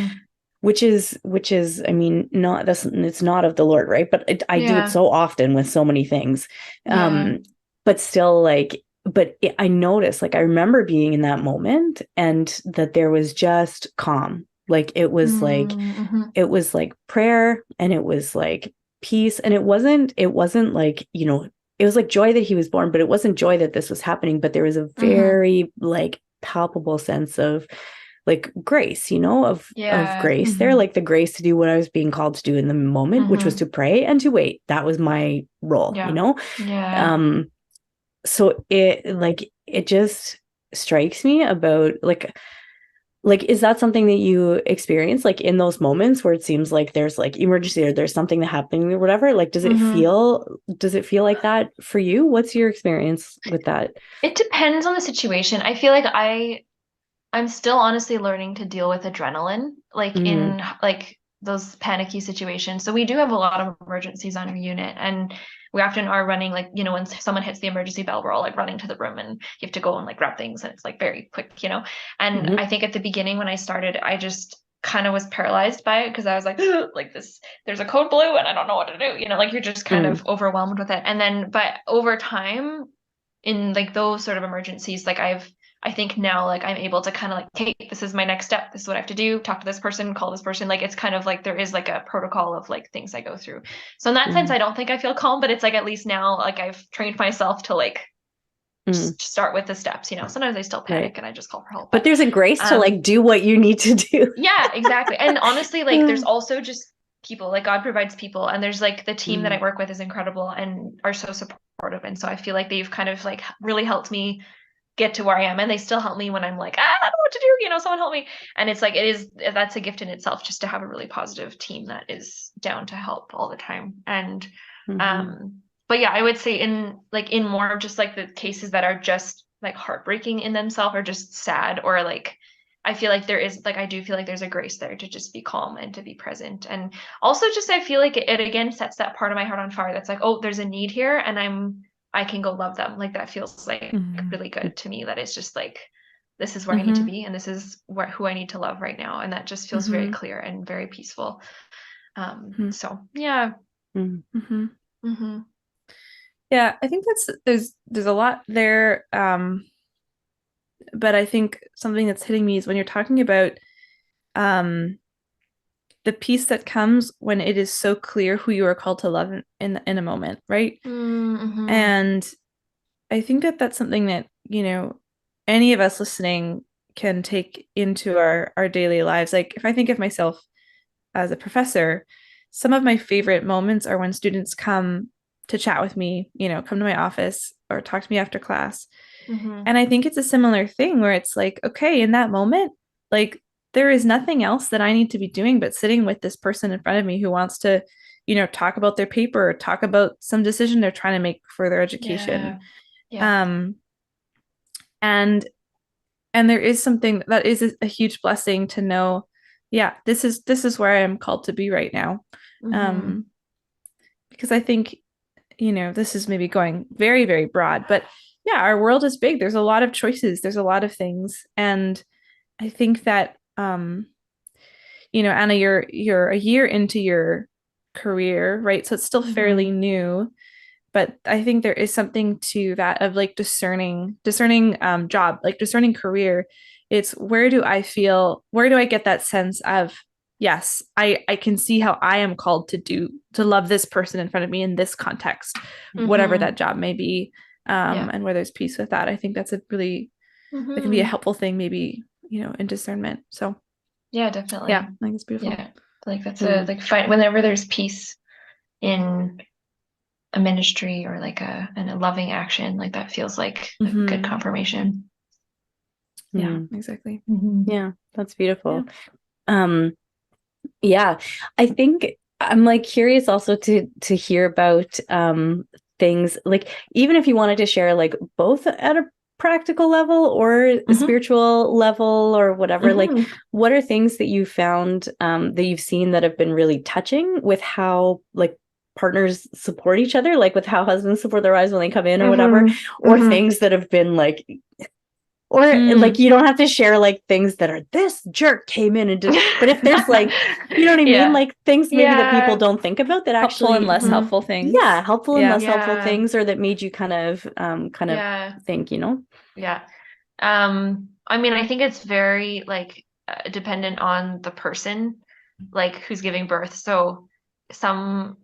which is, I mean, it's not of the Lord, right? But I do it so often with so many things. But still I noticed, like, I remember being in that moment, and that there was just calm. Like it was it was like prayer, and it was like peace, and it wasn't like, it was like joy that he was born, but it wasn't joy that this was happening. But there was a very like palpable sense of like grace, of grace there, like the grace to do what I was being called to do in the moment, which was to pray and to wait. That was my role, so it just strikes me about like, is that something that you experience, like in those moments where it seems like there's like emergency, or there's something happening or whatever? Like, does it feel like that for you? What's your experience with that? It depends on the situation. I feel like I'm still honestly learning to deal with adrenaline, like in like those panicky situations. So we do have a lot of emergencies on our unit, and we often are running, like, when someone hits the emergency bell, we're all like running to the room, and you have to go and like grab things, and it's like very quick, and I think at the beginning when I started, I just kind of was paralyzed by it, because I was like like this, there's a code blue and I don't know what to do, like you're just kind of overwhelmed with it. And then but over time, in like those sort of emergencies, like I think now, like, I'm able to kind of like, okay, this is my next step. This is what I have to do. Talk to this person, call this person. Like, it's kind of like there is like a protocol of like things I go through. So in that sense, I don't think I feel calm, but it's like, at least now, like I've trained myself to like just start with the steps, Sometimes I still panic and I just call for help. But there's a grace to like do what you need to do. Yeah, exactly. And honestly, like there's also just people, like God provides people, and there's like the team that I work with is incredible and are so supportive. And so I feel like they've kind of like really helped me get to where I am, and they still help me when I'm like, I don't know what to do, someone help me. And it's like, that's a gift in itself, just to have a really positive team that is down to help all the time. And but yeah, I would say in more of just like the cases that are just like heartbreaking in themselves, or just sad, or like, I feel like I do feel like there's a grace there to just be calm and to be present. And also just, I feel like it again sets that part of my heart on fire. That's like, oh, there's a need here, and I can go love them. Like, that feels like really good to me, that it's just like, this is where I need to be, and this is who I need to love right now. And that just feels very clear and very peaceful. So yeah. Yeah, I think there's a lot there. But I think something that's hitting me is when you're talking about the peace that comes when it is so clear who you are called to love in a moment, right? And I think that that's something that, any of us listening can take into our daily lives. Like, if I think of myself as a professor, some of my favorite moments are when students come to chat with me, come to my office or talk to me after class. And I think it's a similar thing where it's like, okay, in that moment, like, there is nothing else that I need to be doing but sitting with this person in front of me who wants to, talk about their paper, or talk about some decision they're trying to make for their education. And there is something that is a huge blessing to know, yeah, this is where I am called to be right now. Because I think, this is maybe going very, very broad, but yeah, our world is big. There's a lot of choices. There's a lot of things. And I think that, Anna, you're a year into your career, right? So it's still fairly new, but I think there is something to that of like discerning job, like discerning career. It's where do I get that sense of, yes, I can see how I am called to love this person in front of me in this context, whatever that job may be. And where there's peace with that. I think that's a really, that can be a helpful thing, maybe, in discernment. So yeah, definitely. Yeah, I think it's beautiful. Yeah. Like, that's whenever there's peace in a ministry, or like a loving action, like, that feels like a good confirmation. Yeah, exactly. Yeah, that's beautiful. Yeah, I think I'm like curious also to hear about things, like, even if you wanted to share, like, both at a practical level or a spiritual level or whatever, like, what are things that you found that you've seen that have been really touching with how, like, partners support each other, like with how husbands support their wives when they come in or whatever, or things that have been like, or like, you don't have to share like things that are, this jerk came in and did, but if there's like, you know what I mean? Like, things maybe that people don't think about that helpful actually and less helpful things. Yeah, helpful and less helpful things, or that made you kind of think, Yeah. I mean, I think it's very like dependent on the person, like, who's giving birth. So some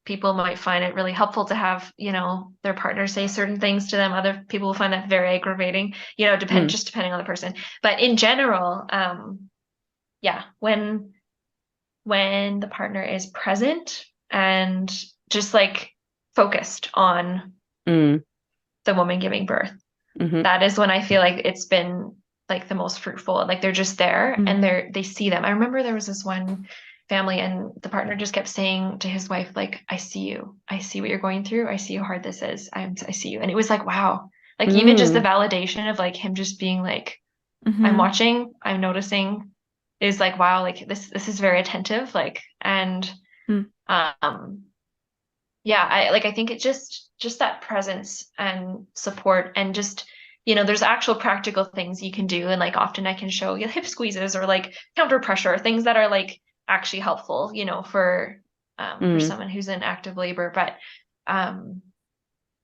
people might find it really helpful to have, their partner say certain things to them. Other people will find that very aggravating, just depending on the person. But in general, yeah, when the partner is present and just like focused on the woman giving birth, that is when I feel like it's been like the most fruitful. Like, they're just there and they see them. I remember there was this one family, and the partner just kept saying to his wife, like, I see you. I see what you're going through. I see how hard this is. I see you. And it was like, wow. Like, even just the validation of like him just being like, I'm watching, I'm noticing, is like, wow, like, this is very attentive. Like, and yeah, I think it just that presence and support, and just, there's actual practical things you can do. And like, often I can show you hip squeezes, or like counter pressure, things that are like actually helpful, for someone who's in active labor. But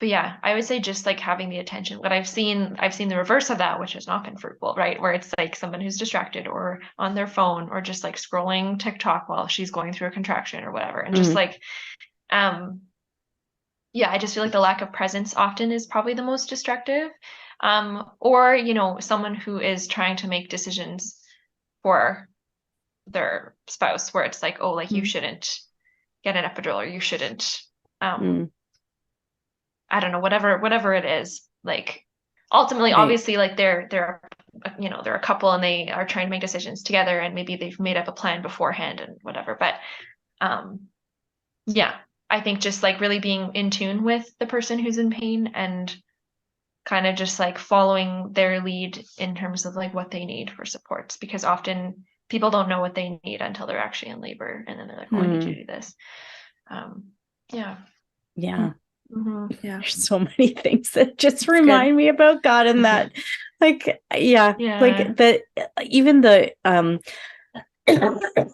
yeah, I would say just like having the attention. What I've seen the reverse of that, which has not been fruitful, right? Where it's like someone who's distracted, or on their phone, or just like scrolling TikTok while she's going through a contraction or whatever. And just like, yeah, I just feel like the lack of presence often is probably the most destructive. Or, someone who is trying to make decisions for their spouse, where it's like, oh, like, you shouldn't get an epidural, or you shouldn't, I don't know, whatever it is, like, ultimately, Right. obviously, like they're a couple and they are trying to make decisions together, and maybe they've made up a plan beforehand and whatever. But yeah, I think just like really being in tune with the person who's in pain and kind of just like following their lead in terms of like what they need for supports, because often people don't know what they need until they're actually in labor, and then they're like, oh, I need to do this. Yeah. Yeah. Yeah. There's so many things that just That's remind me about God and that, like, yeah, like the, even the,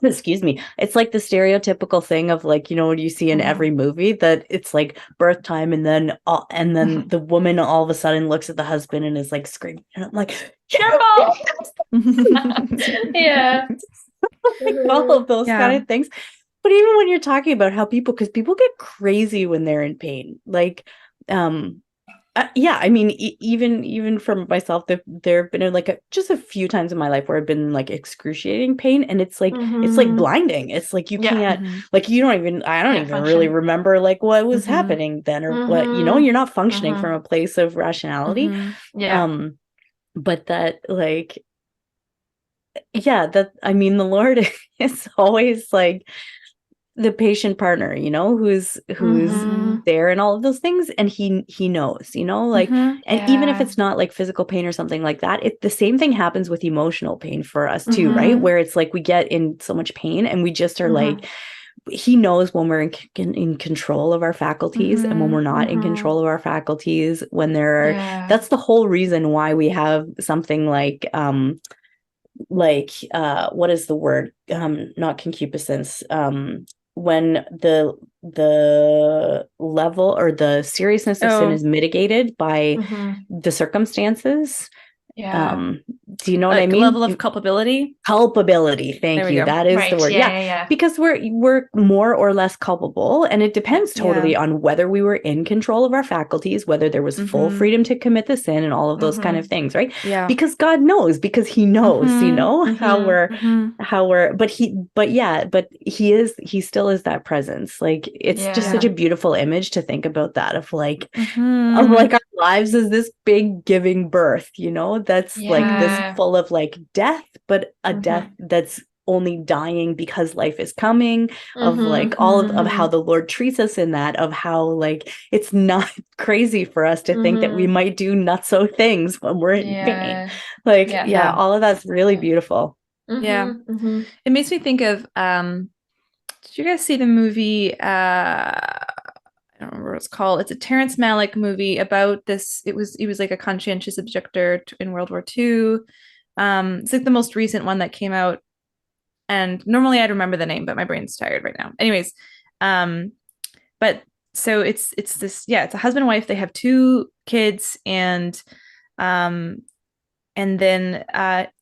excuse me, it's like the stereotypical thing of like, you know, what you see in every movie, that it's like birth time, and then the woman all of a sudden looks at the husband and is like screaming, and I'm like, Careful. Yeah. all of those kind of things. But even when you're talking about how because people get crazy when they're in pain, like, yeah, I mean, even for myself, there have been like just a few times in my life where I've been in like excruciating pain, and it's like blinding. It's like you can't, like, I don't even really remember like what was happening then, or what, you're not functioning from a place of rationality. But that, like, yeah, that, I mean, the Lord is always like the patient partner, who's there and all of those things, and he knows, like, and even if it's not like physical pain or something like that, the same thing happens with emotional pain for us too, right? Where it's like we get in so much pain and we just are like, he knows when we're in control of our faculties and when we're not in control of our faculties, when that's the whole reason why we have something like what is the word, not concupiscence, when the level or the seriousness of sin is mitigated by the circumstances. Do you know what I mean? Level of culpability. Thank you. That is the word. Yeah. Because we're more or less culpable, and it depends totally on whether we were in control of our faculties, whether there was full freedom to commit the sin, and all of those kind of things, right? Yeah. Because God knows, because he knows, how we're, but he still is that presence. Like, it's just such a beautiful image to think about, that of like, of like our lives as this big giving birth, that's like this full of like death, but a death that's only dying because life is coming, of like all of how the Lord treats us in that, of how like it's not crazy for us to think that we might do not so things when we're in pain. Like, all of that's really beautiful. It makes me think of did you guys see the movie, I don't remember what it's called. It's a Terrence Malick movie about this. He was like a conscientious objector in World War II. It's like the most recent one that came out. And normally I'd remember the name, but my brain's tired right now. Anyways, but so it's this, it's a husband and wife. They have 2 kids, and then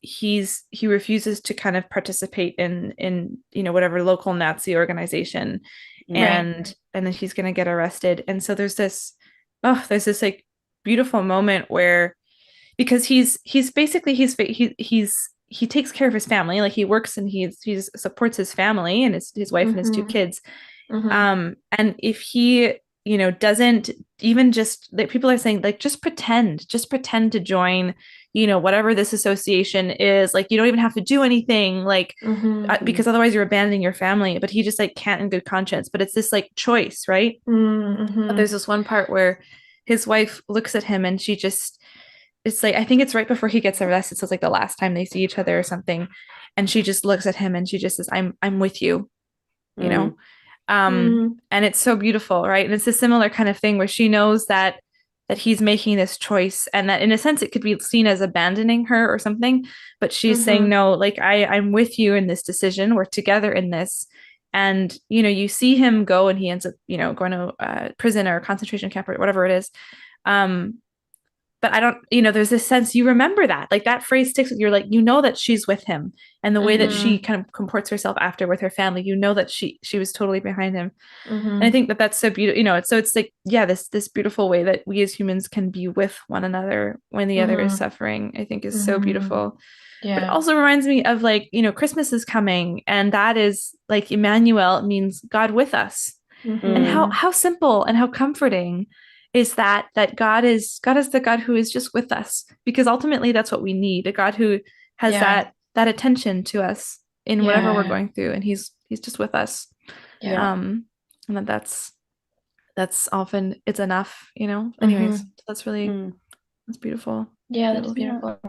he refuses to kind of participate in whatever local Nazi organization. And then he's going to get arrested. And so there's this like beautiful moment where, because he takes care of his family, like he works and he supports his family and his wife and his 2 kids. And if he, doesn't even just, like, people are saying, like, just pretend to join, whatever this association is, like, you don't even have to do anything, like, because otherwise you're abandoning your family. But he just like can't in good conscience. But it's this like choice, right? But there's this one part where his wife looks at him and she just, it's like, I think it's right before he gets arrested, so it's like the last time they see each other or something, and she just looks at him and she just says, I'm with you, and it's so beautiful, right? And it's a similar kind of thing where she knows that he's making this choice, and that in a sense it could be seen as abandoning her or something, but she's saying, no, like, I'm with you in this decision, we're together in this. And you see him go, and he ends up going to prison or concentration camp or whatever it is. But I don't, there's this sense, you remember that, like, that phrase sticks with you. You're like, that she's with him, and the way that she kind of comports herself after with her family, that she was totally behind him. And I think that that's so beautiful, it's like, this beautiful way that we as humans can be with one another when the other is suffering, I think is so beautiful. But it also reminds me of, like, Christmas is coming, and that is like Emmanuel, it means God with us. And how simple and how comforting. is that God is the God who is just with us, because ultimately that's what we need, a God who has that attention to us in whatever we're going through, and he's just with us. And that's often it's enough, anyways. That's really that's beautiful. That's beautiful.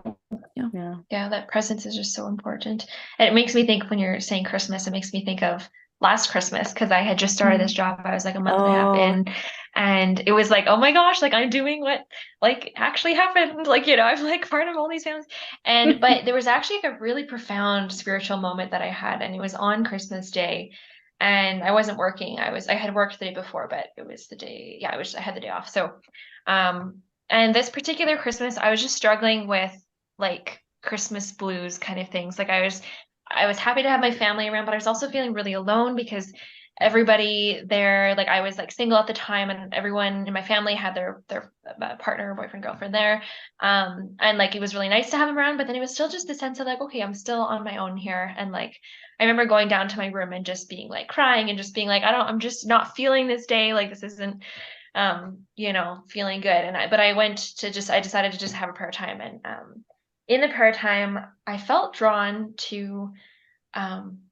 That presence is just so important. And it makes me think, when you're saying Christmas, it makes me think of last Christmas, because I had just started this job. I was like a month and a half in, and it was like, oh my gosh, like I'm doing what like actually happened. Like, I'm like part of all these families. And but there was actually a really profound spiritual moment that I had, and it was on Christmas Day. And I wasn't working. I had worked the day before, but it was the day. Yeah, I had the day off. So, and this particular Christmas, I was just struggling with like Christmas blues kind of things. Like I was happy to have my family around, but I was also feeling really alone, because everybody there, like I was like single at the time, and everyone in my family had their partner, boyfriend, girlfriend there. And like it was really nice to have them around, but then it was still just the sense of like, okay, I'm still on my own here. And like I remember going down to my room and just being like crying and just being like, I'm just not feeling this day. Like this isn't feeling good. And I decided to just have a prayer time. And in the prayer time, I felt drawn to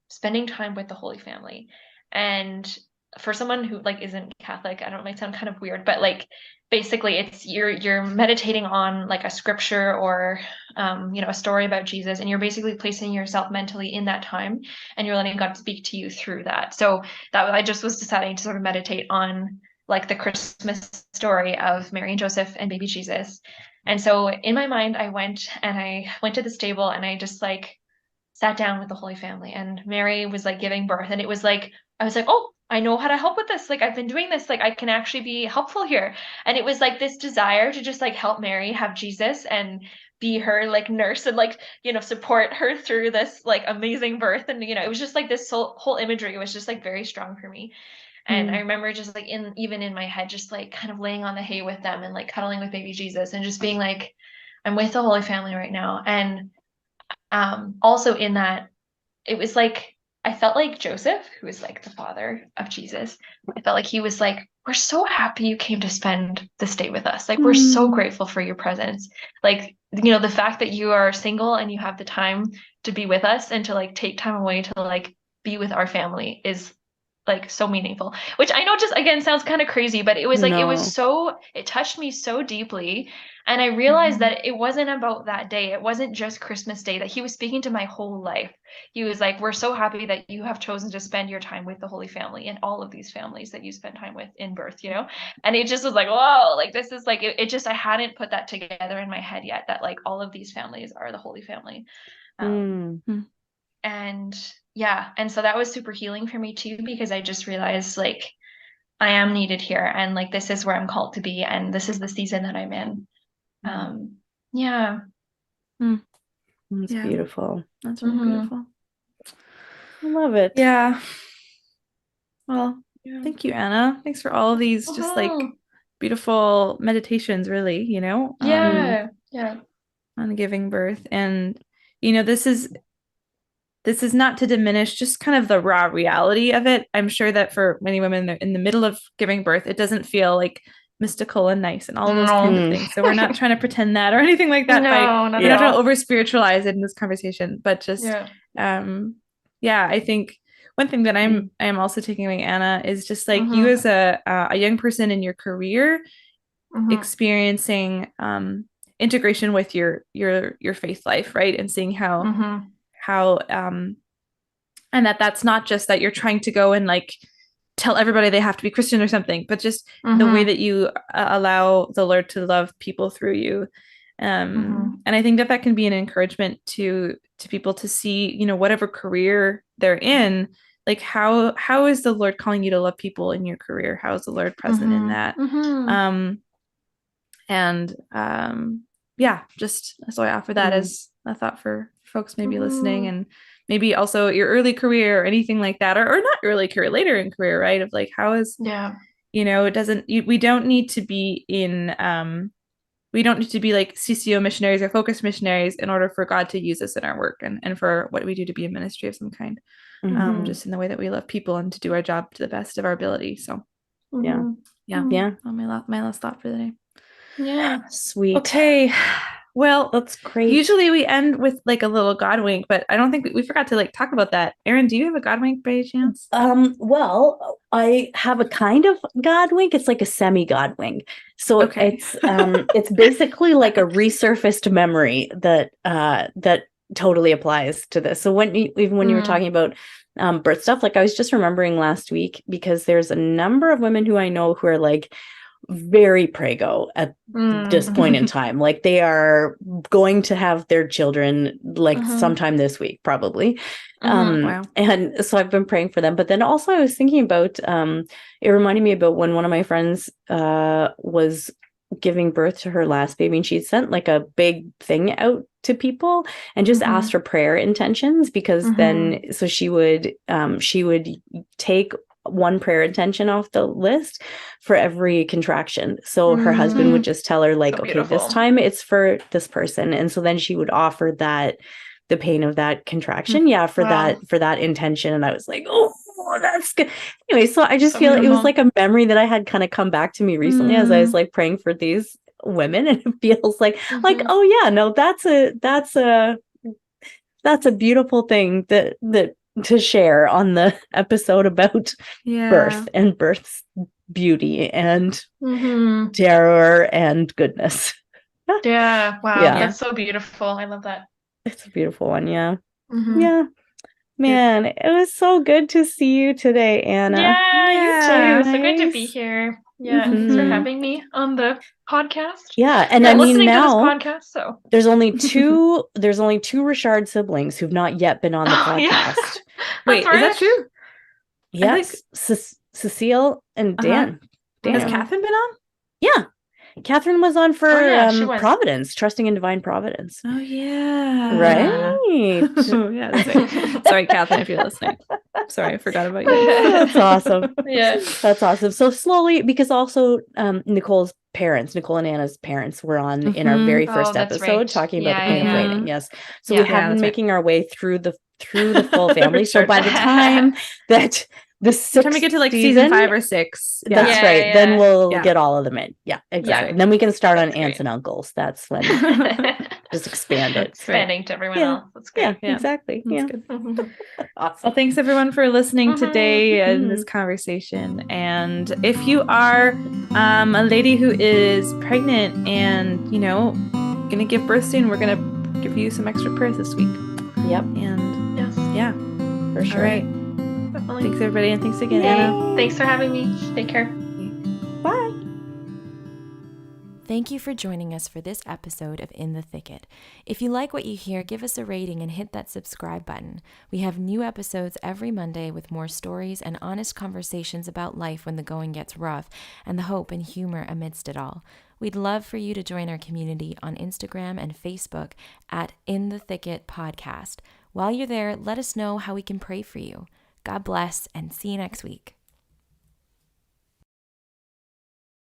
spending time with the Holy Family. And for someone who like isn't Catholic, I don't know, it might sound kind of weird, but like basically it's you're meditating on like a scripture or a story about Jesus, and you're basically placing yourself mentally in that time, and you're letting God speak to you through that. So that I just was deciding to sort of meditate on like the Christmas story of Mary and Joseph and baby Jesus. And so in my mind, I went to the stable, and I just like sat down with the Holy Family, and Mary was like giving birth. And it was like, I was like, oh, I know how to help with this. Like I've been doing this, like I can actually be helpful here. And it was like this desire to just like help Mary have Jesus and be her like nurse, and like, support her through this like amazing birth. And, it was just like this whole imagery was just like very strong for me. And I remember just like even in my head, just like kind of laying on the hay with them and like cuddling with baby Jesus and just being like, I'm with the Holy Family right now. And also in that, it was like, I felt like Joseph, who is like the father of Jesus, I felt like he was like, we're so happy you came to spend this day with us. Like, we're so grateful for your presence. Like, the fact that you are single and you have the time to be with us and to like take time away to like be with our family is like so meaningful, which I know just again sounds kind of crazy, but it was like, it touched me so deeply. And I realized that it wasn't about that day. It wasn't just Christmas Day, that he was speaking to my whole life. He was like, we're so happy that you have chosen to spend your time with the Holy Family and all of these families that you spend time with in birth, And it just was like, whoa, like this is like, it just, I hadn't put that together in my head yet, that like all of these families are the Holy Family. And yeah, and so that was super healing for me too, because I just realized like I am needed here, and like this is where I'm called to be, and this is the season that I'm in. That's beautiful. That's really beautiful. I love it. Yeah. Well, thank you, Anna. Thanks for all of these just like beautiful meditations, really, on giving birth. And this is not to diminish just kind of the raw reality of it. I'm sure that for many women, they're in the middle of giving birth, it doesn't feel like mystical and nice and all those kinds of things. So we're not trying to pretend that or anything like that. We're not trying to over spiritualize it in this conversation, but just, I think one thing that I am also taking away, Anna, is just like you as a young person in your career, experiencing integration with your faith life, right? And seeing how and that's not just that you're trying to go and like tell everybody they have to be Christian or something, but just the way that you allow the Lord to love people through you. And I think that can be an encouragement to people to see, whatever career they're in, like how is the Lord calling you to love people in your career? How is the Lord present in that? Just so I offer that as a thought for folks maybe listening, and maybe also your early career or anything like that, or not early career, later in career, right? Of like, how is, it doesn't, we don't need to be we don't need to be like CCO missionaries or focus missionaries in order for God to use us in our work and for what we do to be a ministry of some kind, just in the way that we love people and to do our job to the best of our ability. So, Yeah. Oh, my last thought for the day. Yeah. Sweet. Okay. Well, That's great. Usually we end with like a little God wink, but I don't think we forgot to like talk about that. Erin, do you have a God wink by any chance? Well, I have a kind of God wink. It's like a semi God wink. So it's basically like a resurfaced memory that totally applies to this. So even when you were talking about birth stuff, like I was just remembering last week, because there's a number of women who I know who are like very prego at this point in time. Like they are going to have their children like sometime this week, probably. Wow. And so I've been praying for them. But then also I was thinking about, it reminded me about when one of my friends was giving birth to her last baby, and she sent like a big thing out to people and just asked for prayer intentions, because then so she would take one prayer intention off the list for every contraction. So her husband would just tell her like, So okay, beautiful. this time it's for this person. And so then she would offer that, the pain of that contraction. For that intention. And I was like, oh, that's good. Anyway, so I just feel beautiful. It was like a memory that I had kind of come back to me recently as I was like praying for these women, and it feels like, oh yeah, no, that's a beautiful thing that to share on the episode about birth and birth's beauty and terror and goodness. Yeah. Wow. Yeah. That's so beautiful. I love that. It's a beautiful one. Yeah. Yeah. Man, it was so good to see you today, Anna. Yeah, you too. So good to be here. Yeah. Thanks for having me on the podcast. Yeah. And I'm I mean, listening now to this podcast, so there's only two Richard siblings who've not yet been on the podcast. Yeah. Wait, right. is that true? Yes. Cecile and Dan. Has Catherine been on? Yeah. Catherine was on for Providence, Trusting in Divine Providence. Oh, yeah. Right. Yeah, that's right. Sorry, Catherine, if you're listening. Sorry, I forgot about you. That's awesome. Yeah. That's awesome. So slowly, because also Nicole's parents, Nicole and Anna's parents, were on in our very first episode talking about the pain of waiting. Yes. So we have been making our way through the full family. So by the time that time we get to like season 5 or 6. That's right. Then we'll get all of them in. Yeah, exactly. And then we can start on aunts and uncles. That's when just expand it. Expanding to everyone else. That's great. Yeah, exactly. That's good. Awesome. Well, thanks everyone for listening today in this conversation. And if you are a lady who is pregnant and, gonna give birth soon, we're gonna give you some extra prayers this week. Yep. And for sure. All right. Definitely. Thanks everybody, and thanks again, Anna. Thanks for having me. Take care. Bye. Thank you for joining us for this episode of In the Thicket. If you like what you hear, give us a rating and hit that subscribe button. We have new episodes every Monday with more stories and honest conversations about life when the going gets rough, and the hope and humor amidst it all. We'd love for you to join our community on Instagram and Facebook at In the Thicket Podcast. While you're there, let us know how we can pray for you. God bless, and see you next week.